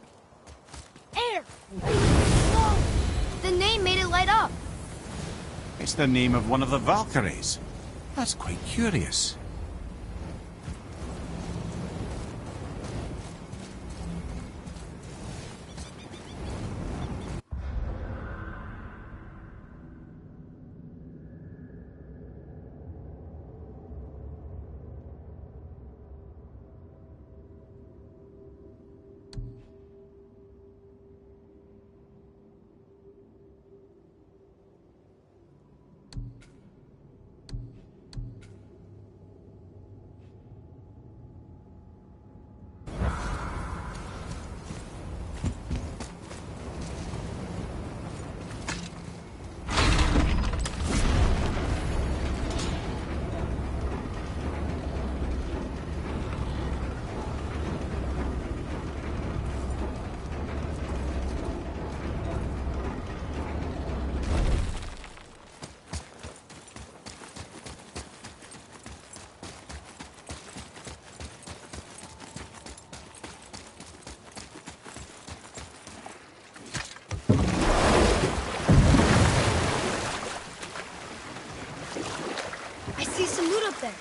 Air! Whoa! The name made it light up. It's the name of one of the Valkyries. That's quite curious. I see some loot up there.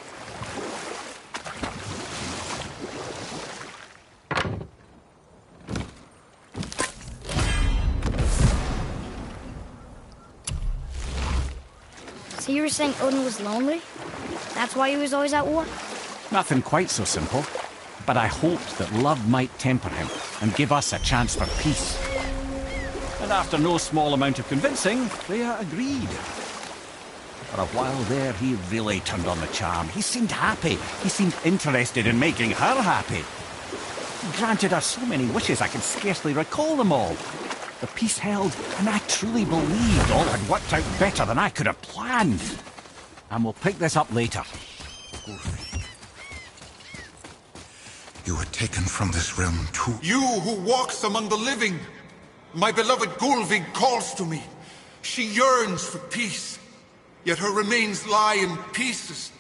So you were saying Odin was lonely? That's why he was always at war? Nothing quite so simple. But I hoped that love might temper him and give us a chance for peace. And after no small amount of convincing, Freya agreed. For a while there, he really turned on the charm. He seemed happy. He seemed interested in making her happy. He granted her so many wishes I can scarcely recall them all. The peace held, and I truly believed all had worked out better than I could have planned. And we'll pick this up later. You were taken from this realm too. You who walks among the living! My beloved Gulvig calls to me. She yearns for peace. yet her remains lie in pieces.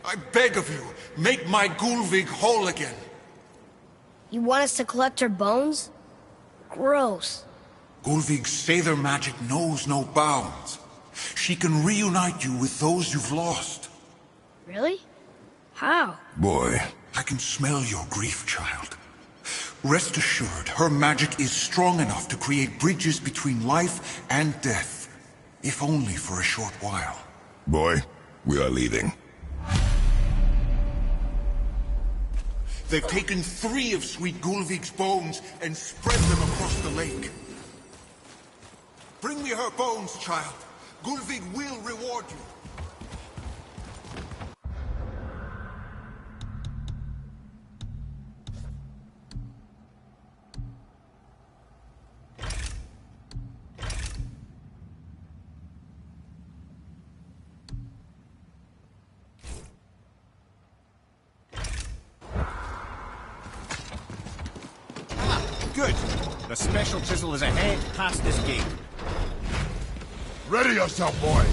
I beg of you, make my Gulvig whole again. You want us to collect her bones? Gross. Gulvig's Seidr magic knows no bounds. She can reunite you with those you've lost. Really? How? Boy. I can smell your grief, child. Rest assured, her magic is strong enough to create bridges between life and death. If only for a short while. Boy, we are leaving. They've taken 3 of Sweet Gulvig's bones and spread them across the lake. Bring me her bones, child. Gulvig will reward you. Good. The special chisel is ahead, past this gate. Ready yourself, boy!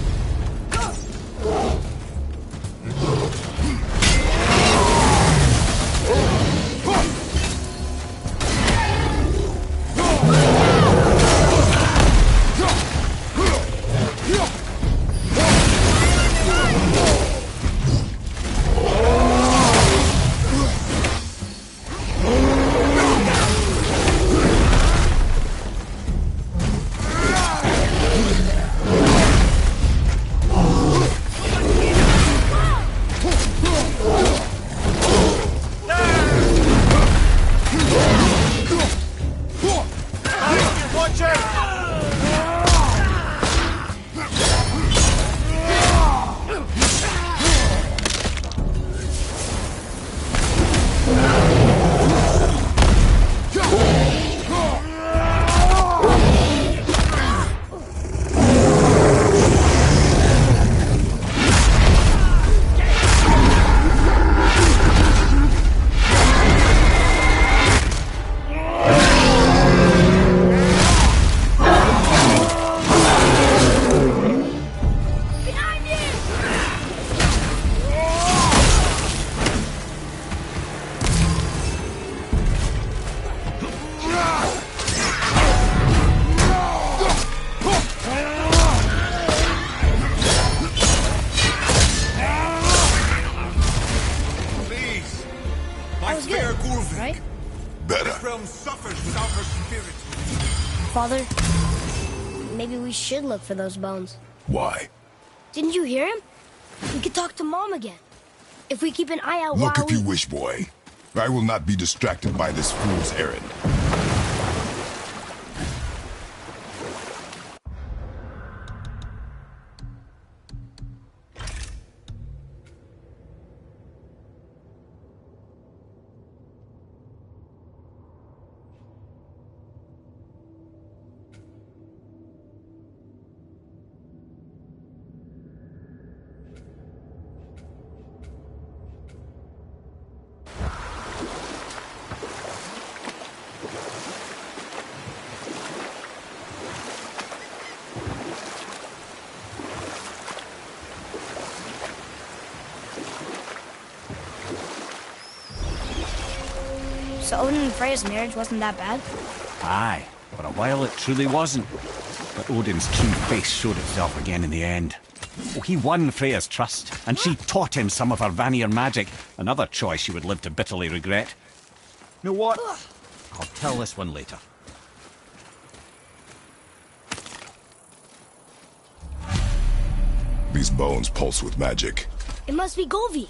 Father, maybe we should look for those bones. Why? Didn't you hear him? We could talk to Mom again. If we keep an eye out Look while if you wish, boy. I will not be distracted by this fool's errand. So Odin and Freya's marriage wasn't that bad? Aye, for a while it truly wasn't. But Odin's true face showed itself again in the end. Oh, he won Freya's trust, and she taught him some of her Vanir magic, another choice she would live to bitterly regret. You know what? I'll tell this one later. These bones pulse with magic. It must be Golvi.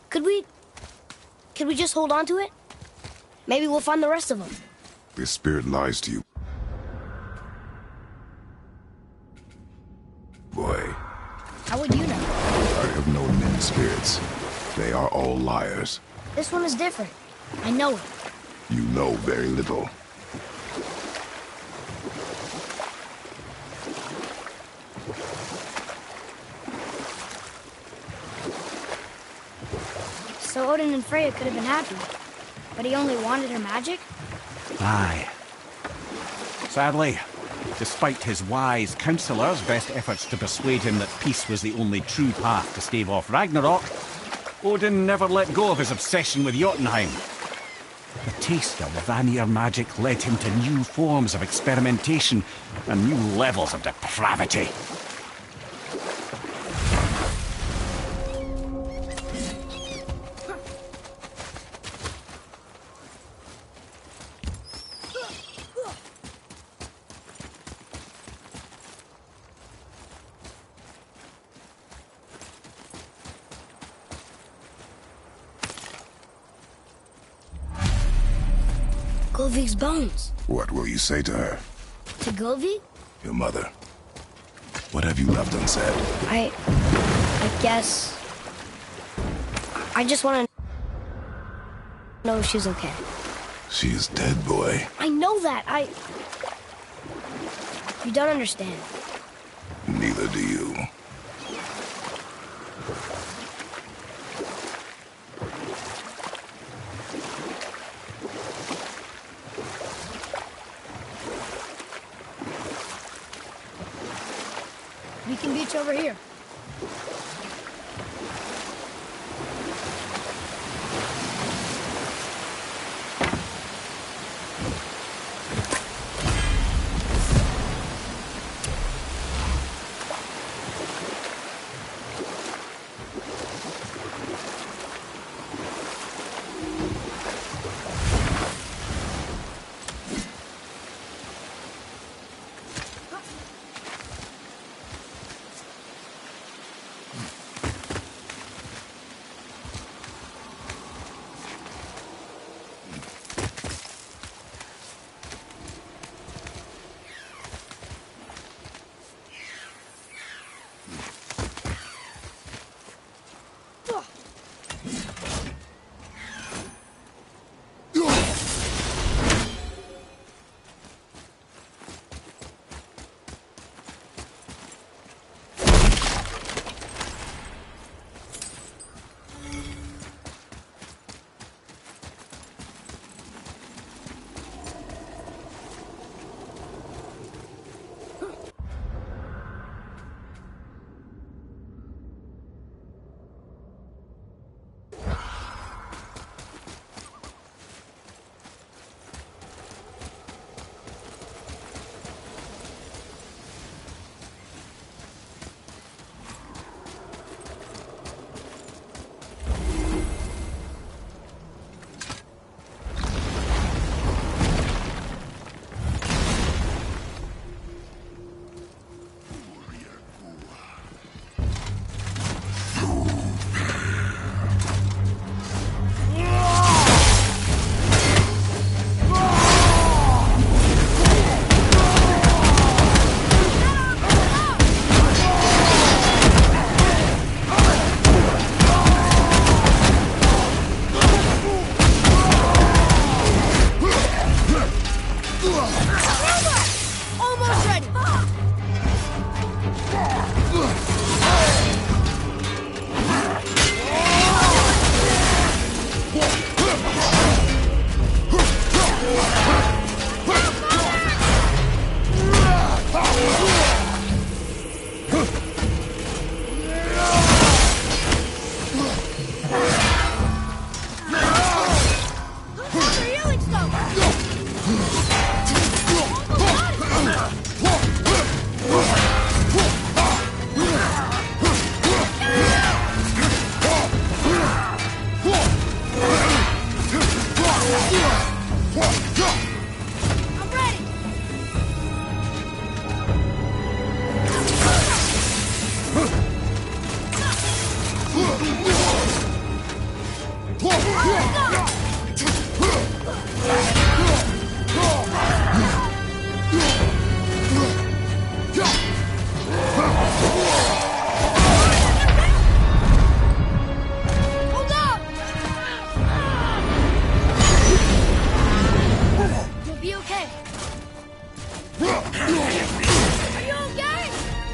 Could we just hold on to it? Maybe we'll find the rest of them. This spirit lies to you. Boy. How would you know? I have known many spirits. They are all liars. This one is different. I know it. You know very little. So Odin and Freya could have been happy. But he only wanted her magic? Aye. Sadly, Despite his wise counselors' best efforts to persuade him that peace was the only true path to stave off Ragnarok, Odin never let go of his obsession with Jotunheim. The taste of Vanir magic led him to new forms of experimentation and new levels of depravity. Gulvig's bones. What will you say to her? To Gulvig? Your mother. What have you left unsaid? I guess... I just want to know if she's okay. She is dead, boy. I know that. You don't understand. Neither do you. We can beach over here.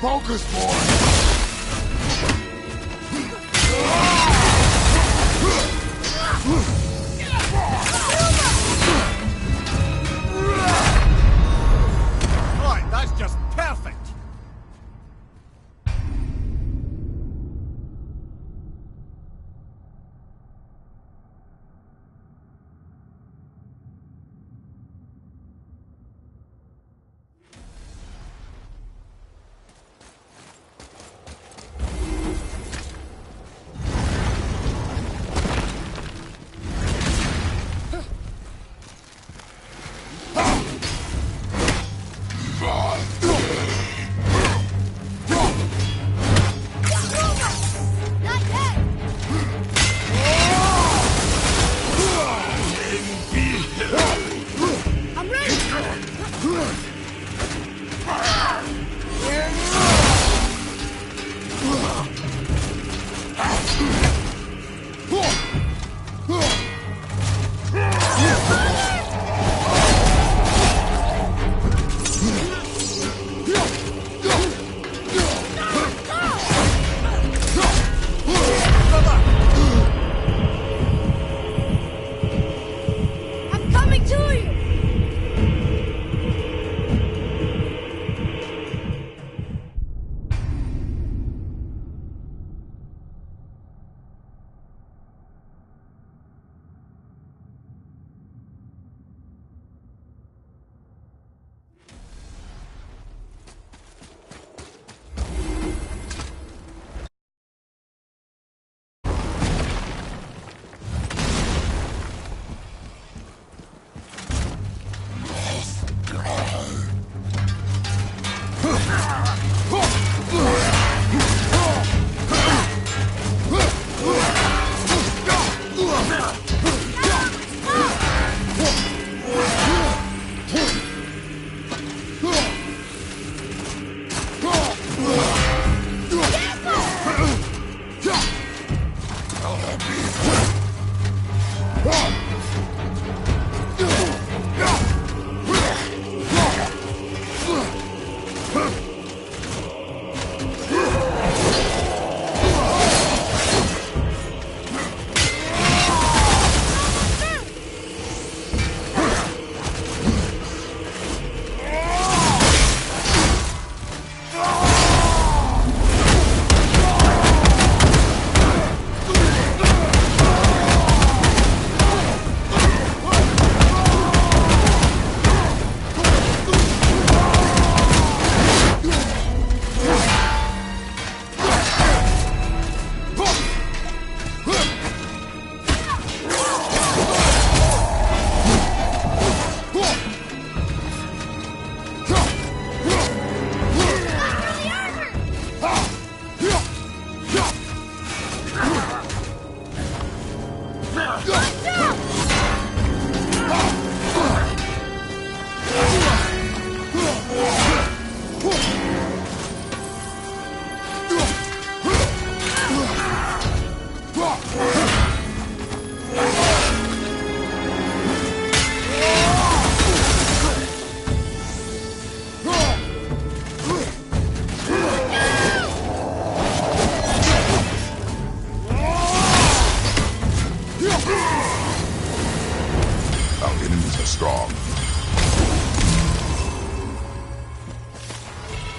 Focus, boy! Right, that's Perfect!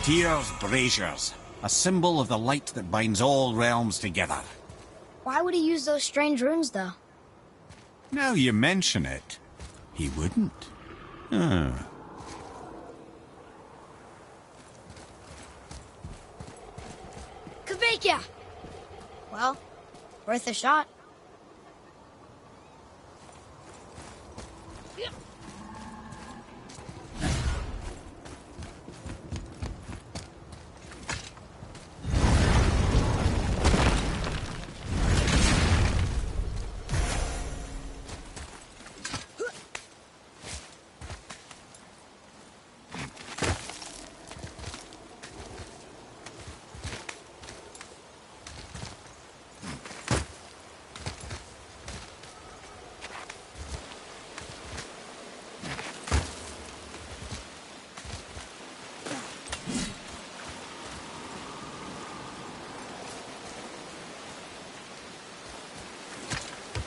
Tyr's braziers, a symbol of the light that binds all realms together. Why would he use those strange runes, though? Now you mention it, he wouldn't. Oh. Kveikja! Well, worth a shot.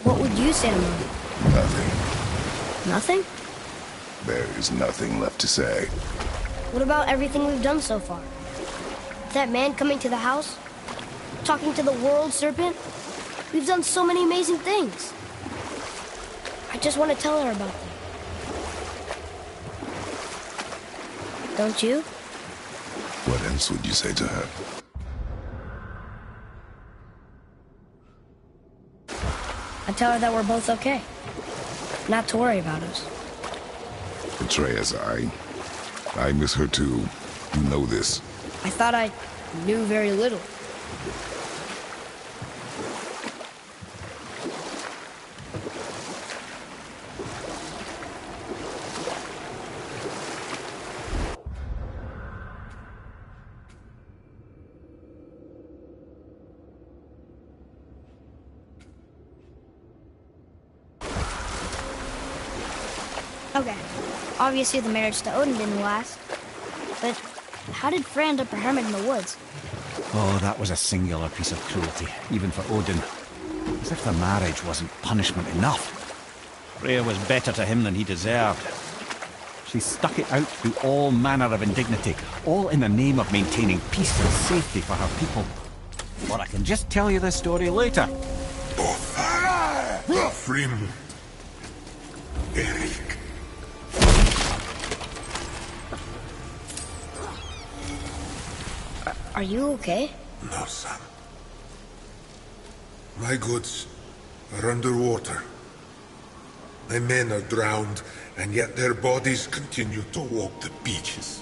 What would you say to Mom? Nothing. Nothing? There is nothing left to say. What about everything we've done so far? That man coming to the house? Talking to the world serpent? We've done so many amazing things. I just want to tell her about them. Don't you? What else would you say to her? I tell her that we're both okay. Not to worry about us. Atreus, I miss her too. You know this. I thought I knew very little. Okay, obviously the marriage to Odin didn't last, but how did Freya end up a hermit in the woods? Oh, that was a singular piece of cruelty, even for Odin. As if the marriage wasn't punishment enough. Freya was better to him than he deserved. She stuck it out through all manner of indignity, all in the name of maintaining peace and safety for her people. Or I can just tell you the story later. Frim. Erik. Are you okay? No, son. My goods are underwater. My men are drowned, and yet their bodies continue to walk the beaches.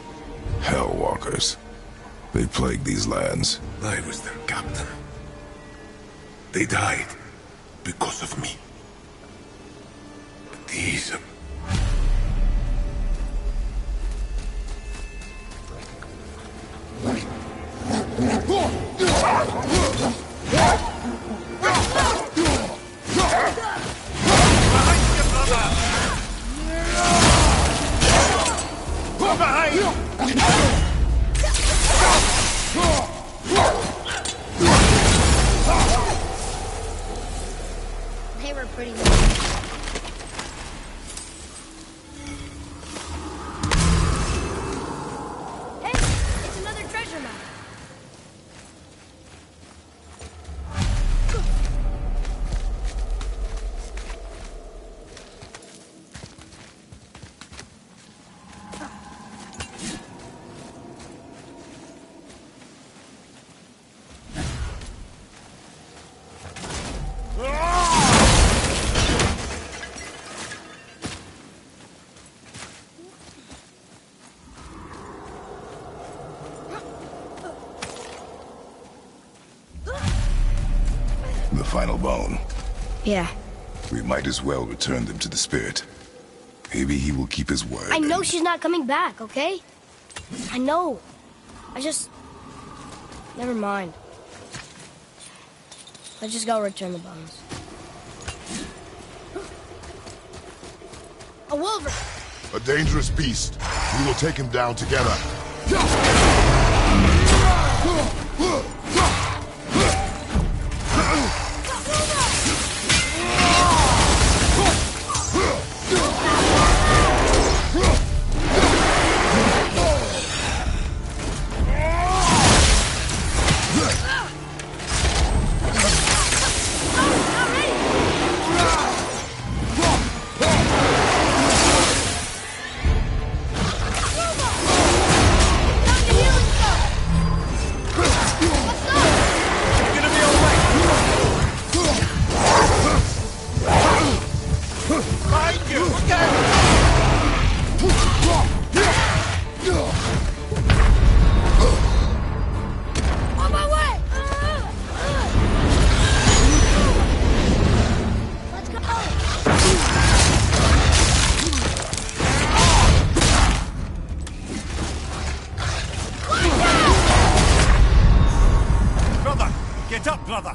Hellwalkers. They plague these lands. I was their captain. They died because of me. But these... They were pretty Hey, it's another treasure map. The final bone. Yeah. We might as well return them to the spirit. Maybe he will keep his word. I know she's not coming back, okay? I know. I just... Never mind. Let's just go return the bones. A wolverine! A dangerous beast. We will take him down together. Get up, brother!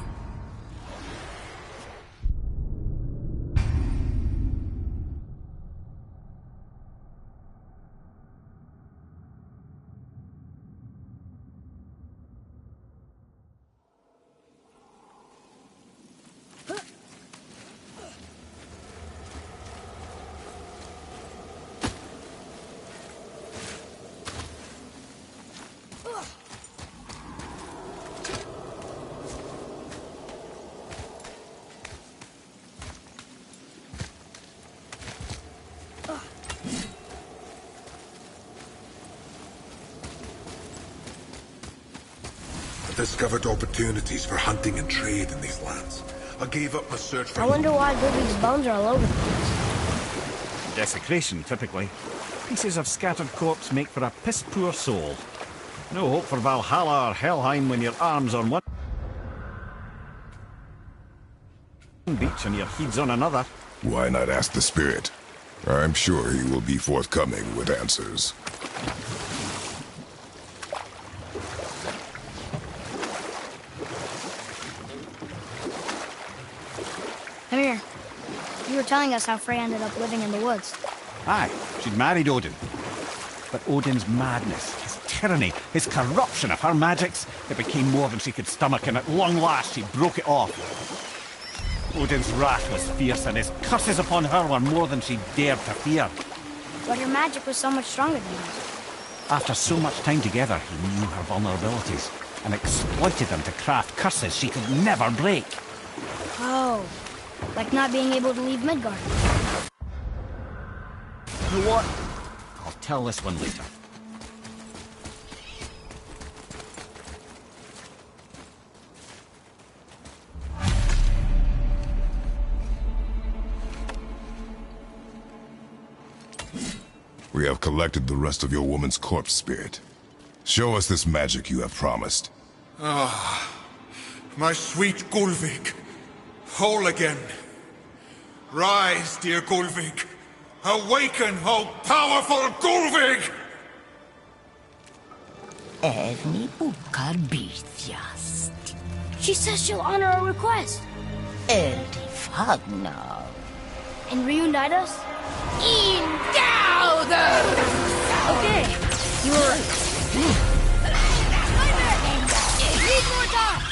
I discovered opportunities for hunting and trade in these lands. I gave up my search for... I wonder why Ludwig's bones are all over the place. Desecration, typically. Pieces of scattered corpse make for a piss-poor soul. No hope for Valhalla or Helheim when your arm's on one beach and your head's on another. Why not ask the spirit? I'm sure he will be forthcoming with answers. Come here. You were telling us how Frey ended up living in the woods. Aye, she'd married Odin. But Odin's madness, his tyranny, his corruption of her magics, it became more than she could stomach, and at long last she broke it off. Odin's wrath was fierce, and his curses upon her were more than she dared to fear. But her magic was so much stronger than his. After so much time together, he knew her vulnerabilities, and exploited them to craft curses she could never break. Oh, like not being able to leave Midgard. You know what? I'll tell this one later. We have collected the rest of your woman's corpse, spirit. Show us this magic you have promised. Ah, my sweet Gullveig. Whole again. Rise, dear Gullveig. Awaken, oh powerful Gullveig! Erni bukar bitjast. She says she'll honor our request. Eldi fagnar. And reunite us? Okay, you were right. Need more time!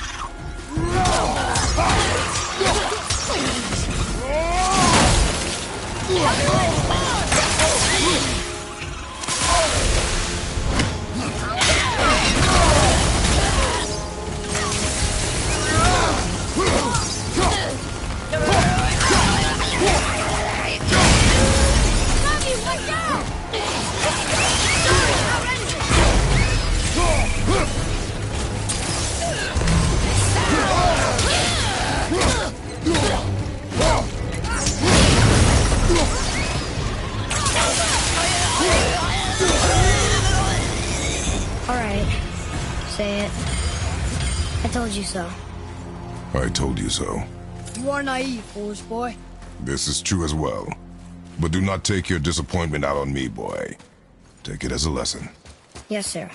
Alright. Say it. I told you so. I told you so. You are naive, foolish boy. This is true as well. But do not take your disappointment out on me, boy. Take it as a lesson. Yes, sir.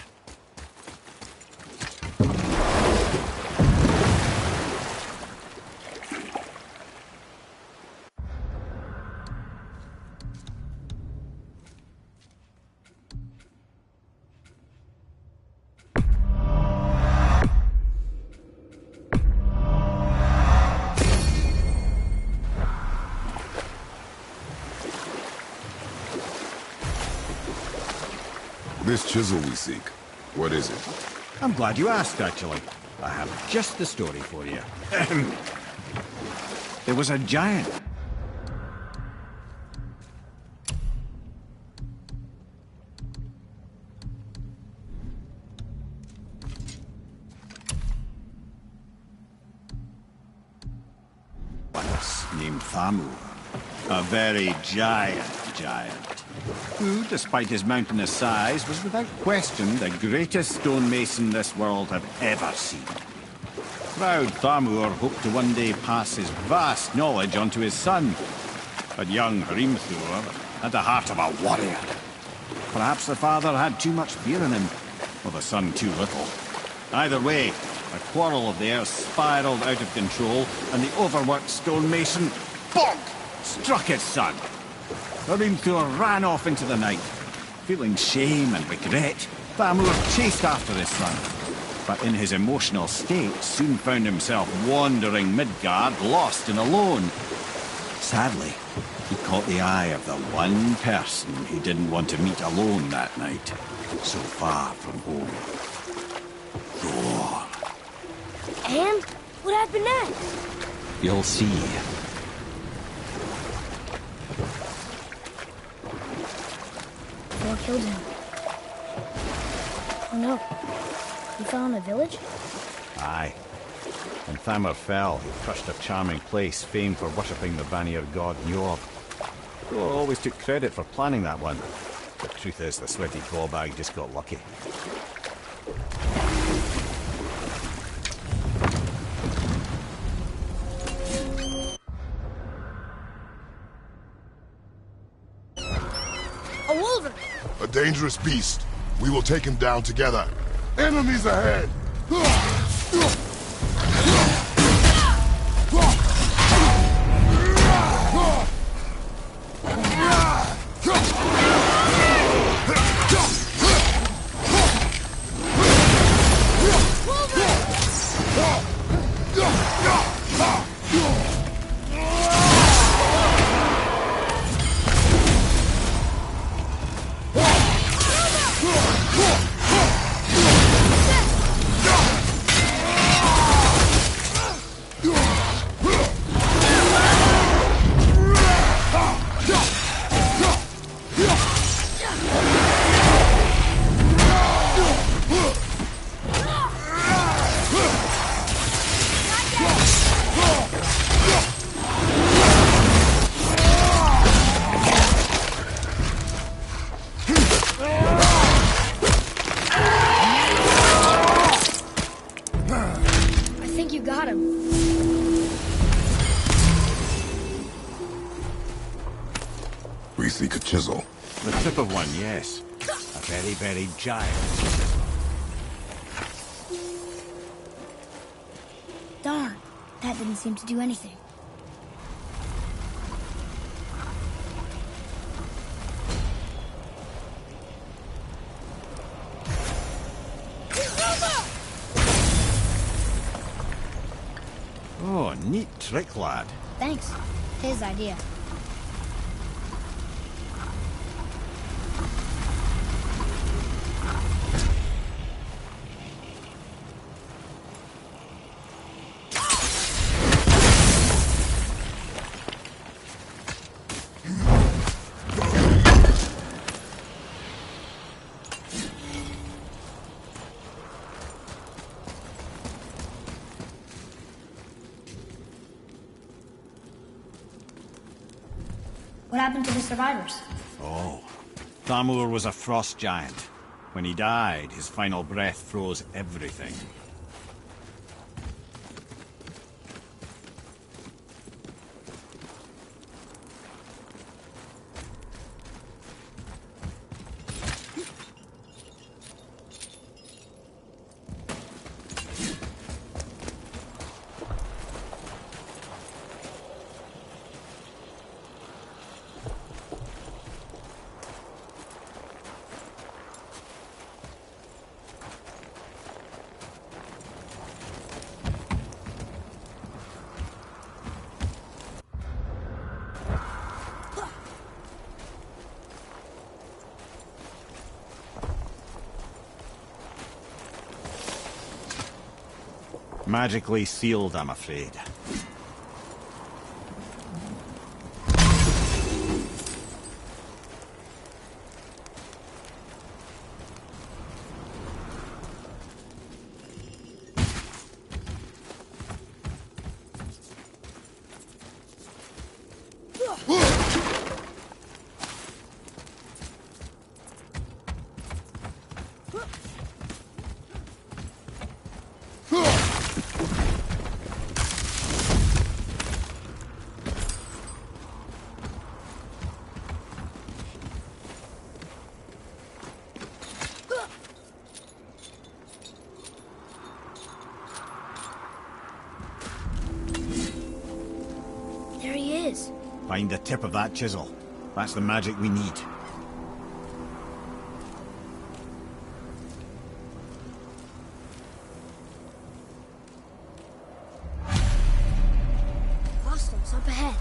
This chisel we seek, what is it? I'm glad you asked, actually. I have just the story for you. There was a giant. Named Thamur. A very giant, who, despite his mountainous size, was without question the greatest stonemason this world had ever seen. Proud Thamur hoped to one day pass his vast knowledge on to his son, but young Hrimthur had the heart of a warrior. Perhaps the father had too much fear in him, or the son too little. Either way, a quarrel of theirs spiraled out of control, and the overworked stonemason, bonk, struck his son. Hrimthur ran off into the night. Feeling shame and regret, Thamur chased after his son, but in his emotional state soon found himself wandering Midgard, lost and alone. Sadly, he caught the eye of the one person he didn't want to meet alone that night, so far from home. Thor. And? What happened next? You'll see. Thor killed him. Oh no. He fell in a village? Aye. When Thamur fell, he crushed a charming place famed for worshipping the Vanir god Njord. Thor always took credit for planning that one. The truth is, the sweaty clawbag just got lucky. A wolverine! A dangerous beast. We will take him down together. Enemies ahead! I think you got him. We seek a chisel. The tip of one, yes. A very, very giant. Darn, that didn't seem to do anything. Oh, neat trick, lad. Thanks. His idea. What happened to the survivors? Oh. Thamur was a frost giant. When he died, his final breath froze everything. Magically sealed, I'm afraid. There he is. Find the tip of that chisel. That's the magic we need. Hostiles up ahead.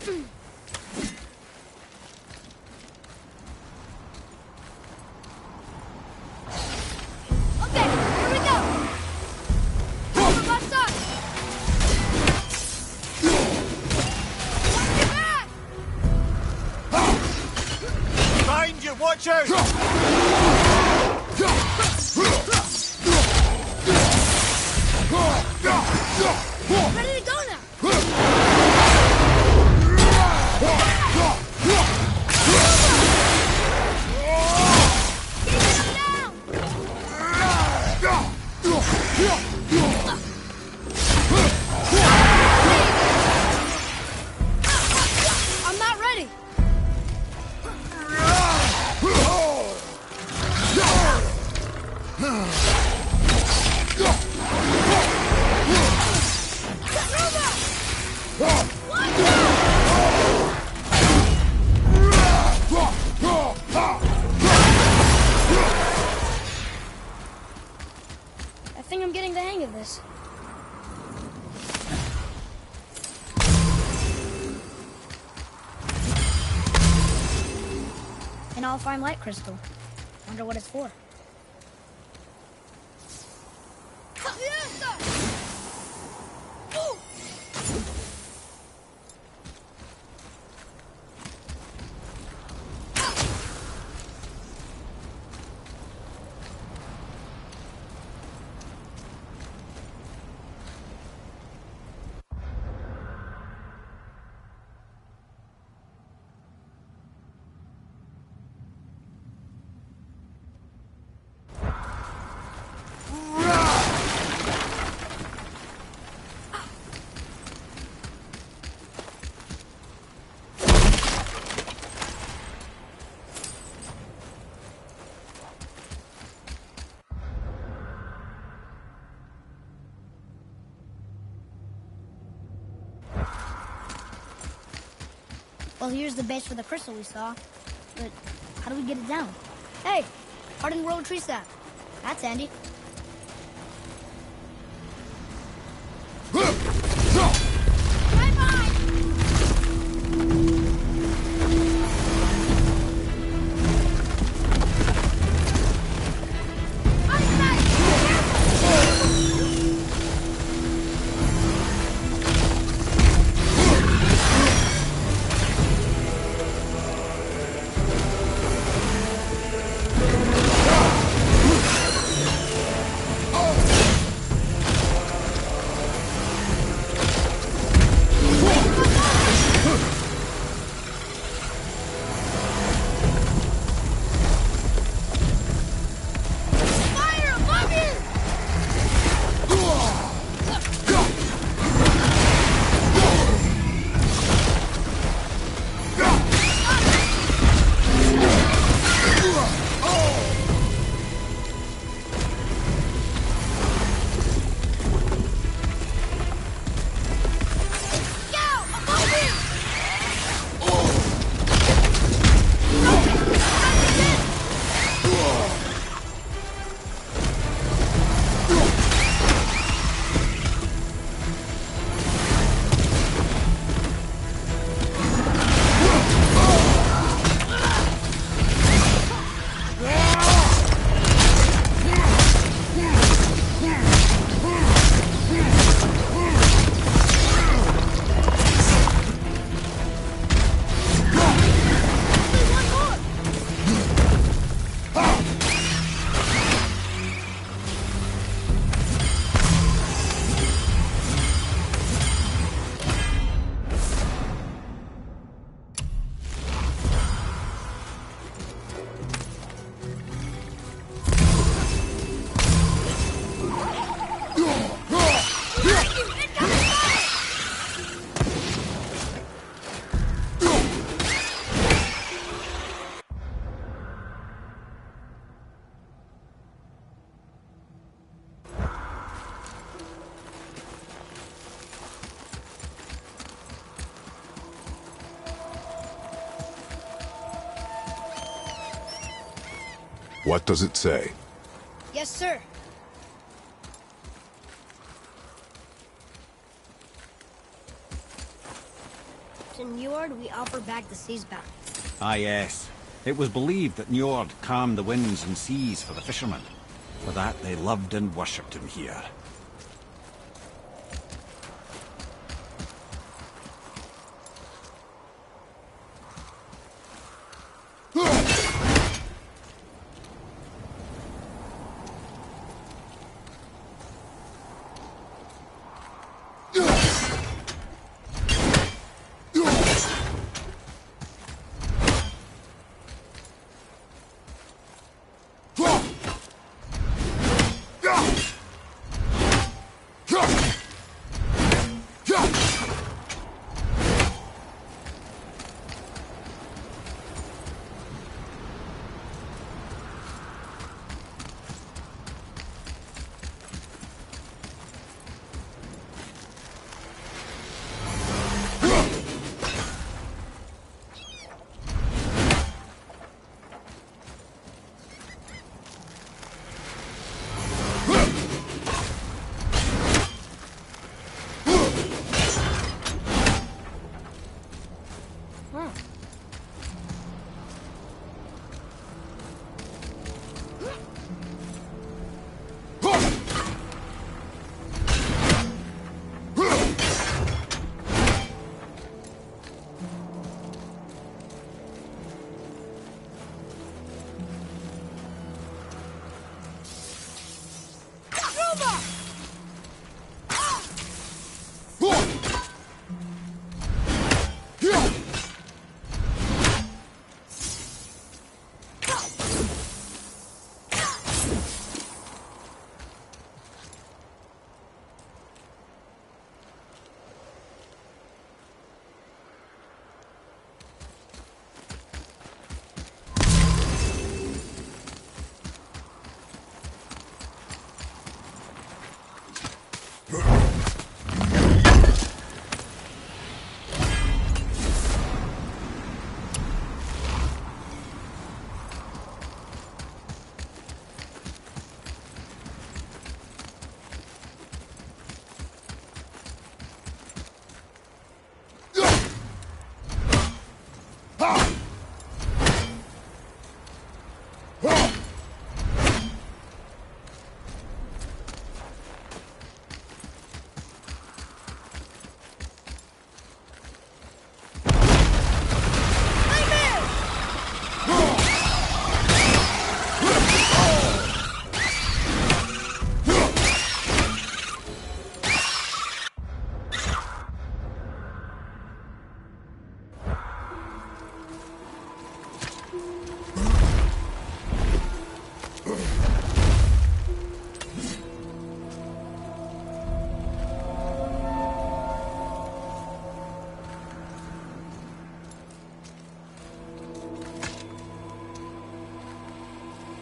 Okay, here we go. Over my side. Watch your back. Behind you, watch out! Ready to go now. I'm not ready. I think I'm getting the hang of this. An all-fine light crystal. Wonder what it's for. Well, here's the base for the crystal we saw. But how do we get it down? Hey, hardened world tree sap. That's handy. What does it say? Yes, sir. in Njord, we offer back the seas bound. Ah, yes. It was believed that Njord calmed the winds and seas for the fishermen. For that, they loved and worshipped him here.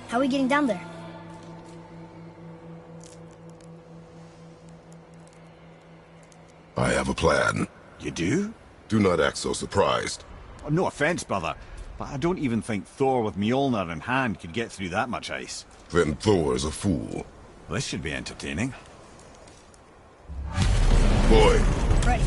How are we getting down there? I have a plan. You do? Do not act so surprised. Oh, no offense, brother, but I don't even think Thor with Mjolnir in hand could get through that much ice. Then Thor is a fool. This should be entertaining. Boy. Ready.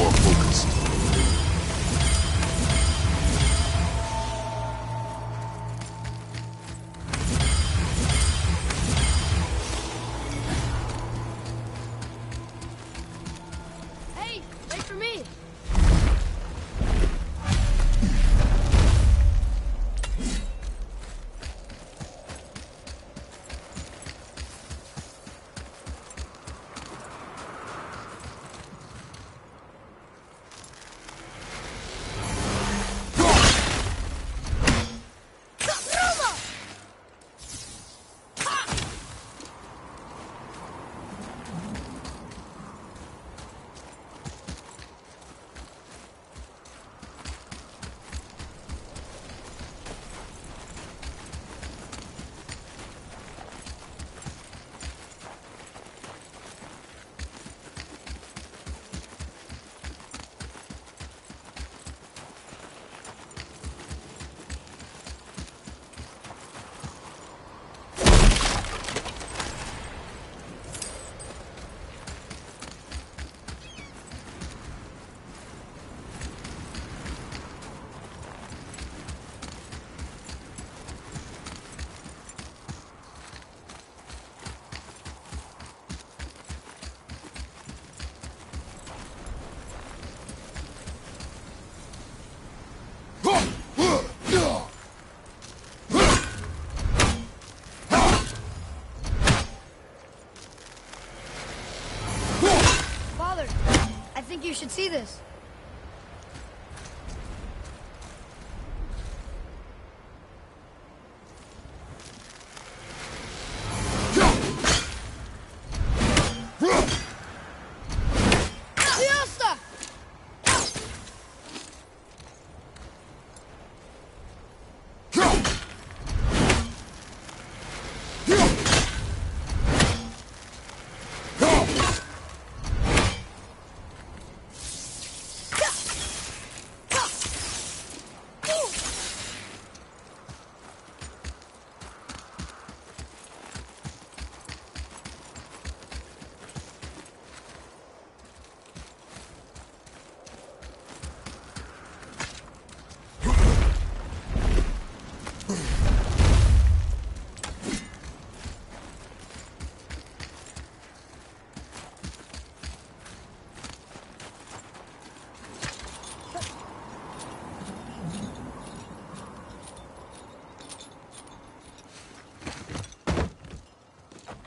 more focused. Hey, wait for me. Father, I think you should see this. Fiesta!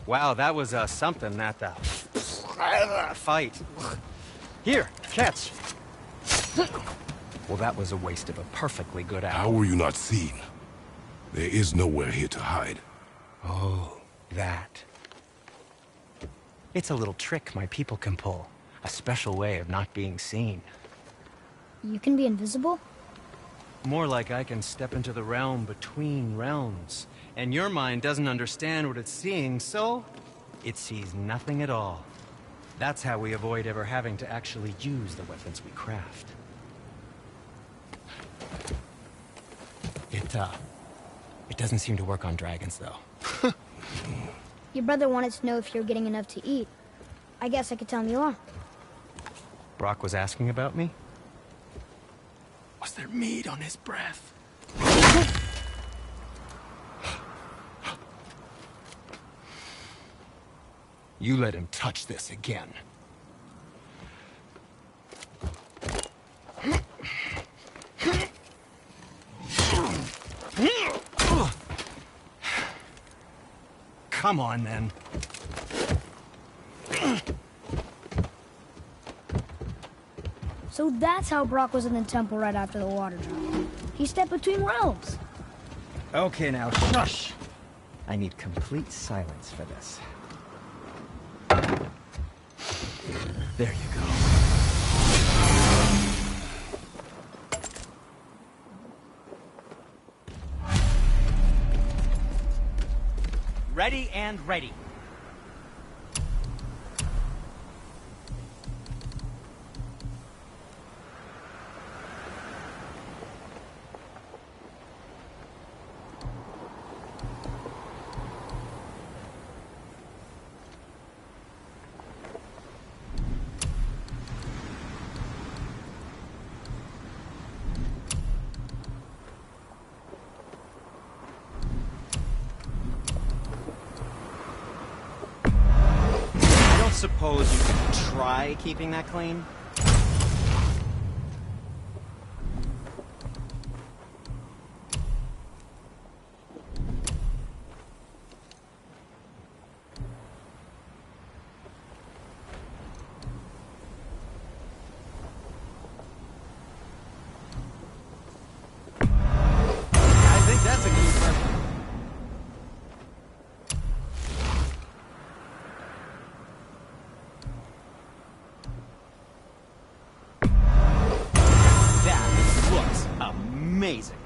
Wow, that was something, that fight. Here, catch. Well, that was a waste of a perfectly good hour. How were you not seen? There is nowhere here to hide. Oh, that. It's a little trick my people can pull. A special way of not being seen. You can be invisible? More like I can step into the realm between realms. And your mind doesn't understand what it's seeing, so it sees nothing at all. That's how we avoid ever having to actually use the weapons we craft. It doesn't seem to work on dragons, though. Your brother wanted to know if you're getting enough to eat. I guess I could tell him you are. Brock was asking about me? Was there meat on his breath? You let him touch this again. Come on, then. So that's how Brock was in the temple right after the water drop. He stepped between realms. Okay, now, shush! I need complete silence for this. There you go. Ready and ready. suppose you could try keeping that clean? I think that's a keeper. That looks amazing.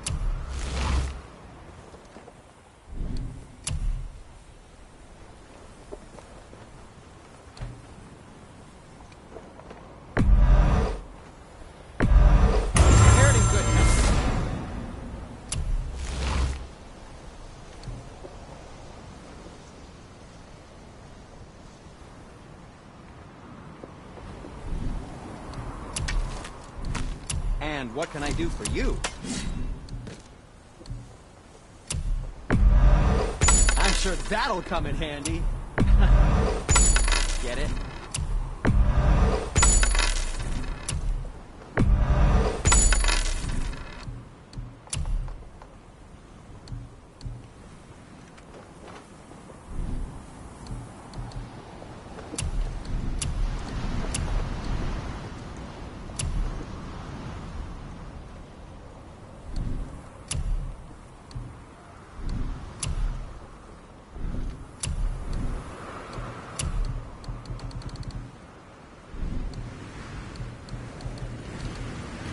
Prepared in good health. And what can I do for you? I'm sure that'll come in handy. Get it?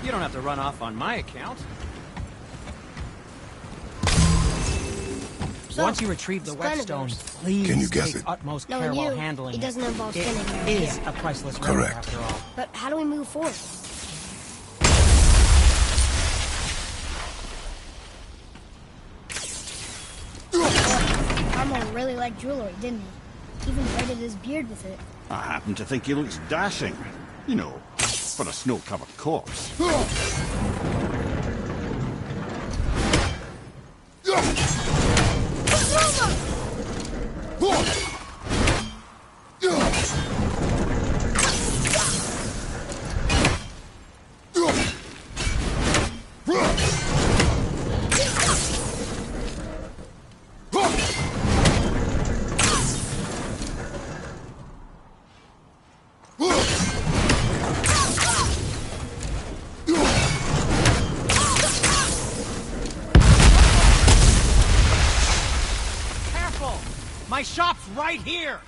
You don't have to run off on my account. So, Once you retrieve the whetstone, please Can you guess take it? utmost Knowing care while you, handling it doesn't involve It spinning around is here. a priceless relic Correct. after all. But how do we move forward? Armor really liked jewelry, didn't he? Even braided his beard with it. I happen to think he looks dashing. You know, for a snow-covered corpse. Careful! My shop's right here!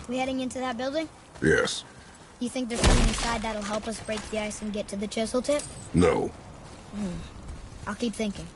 We heading into that building? Yes. You think there's something inside that'll help us break the ice and get to the chisel tip? No. I'll keep thinking.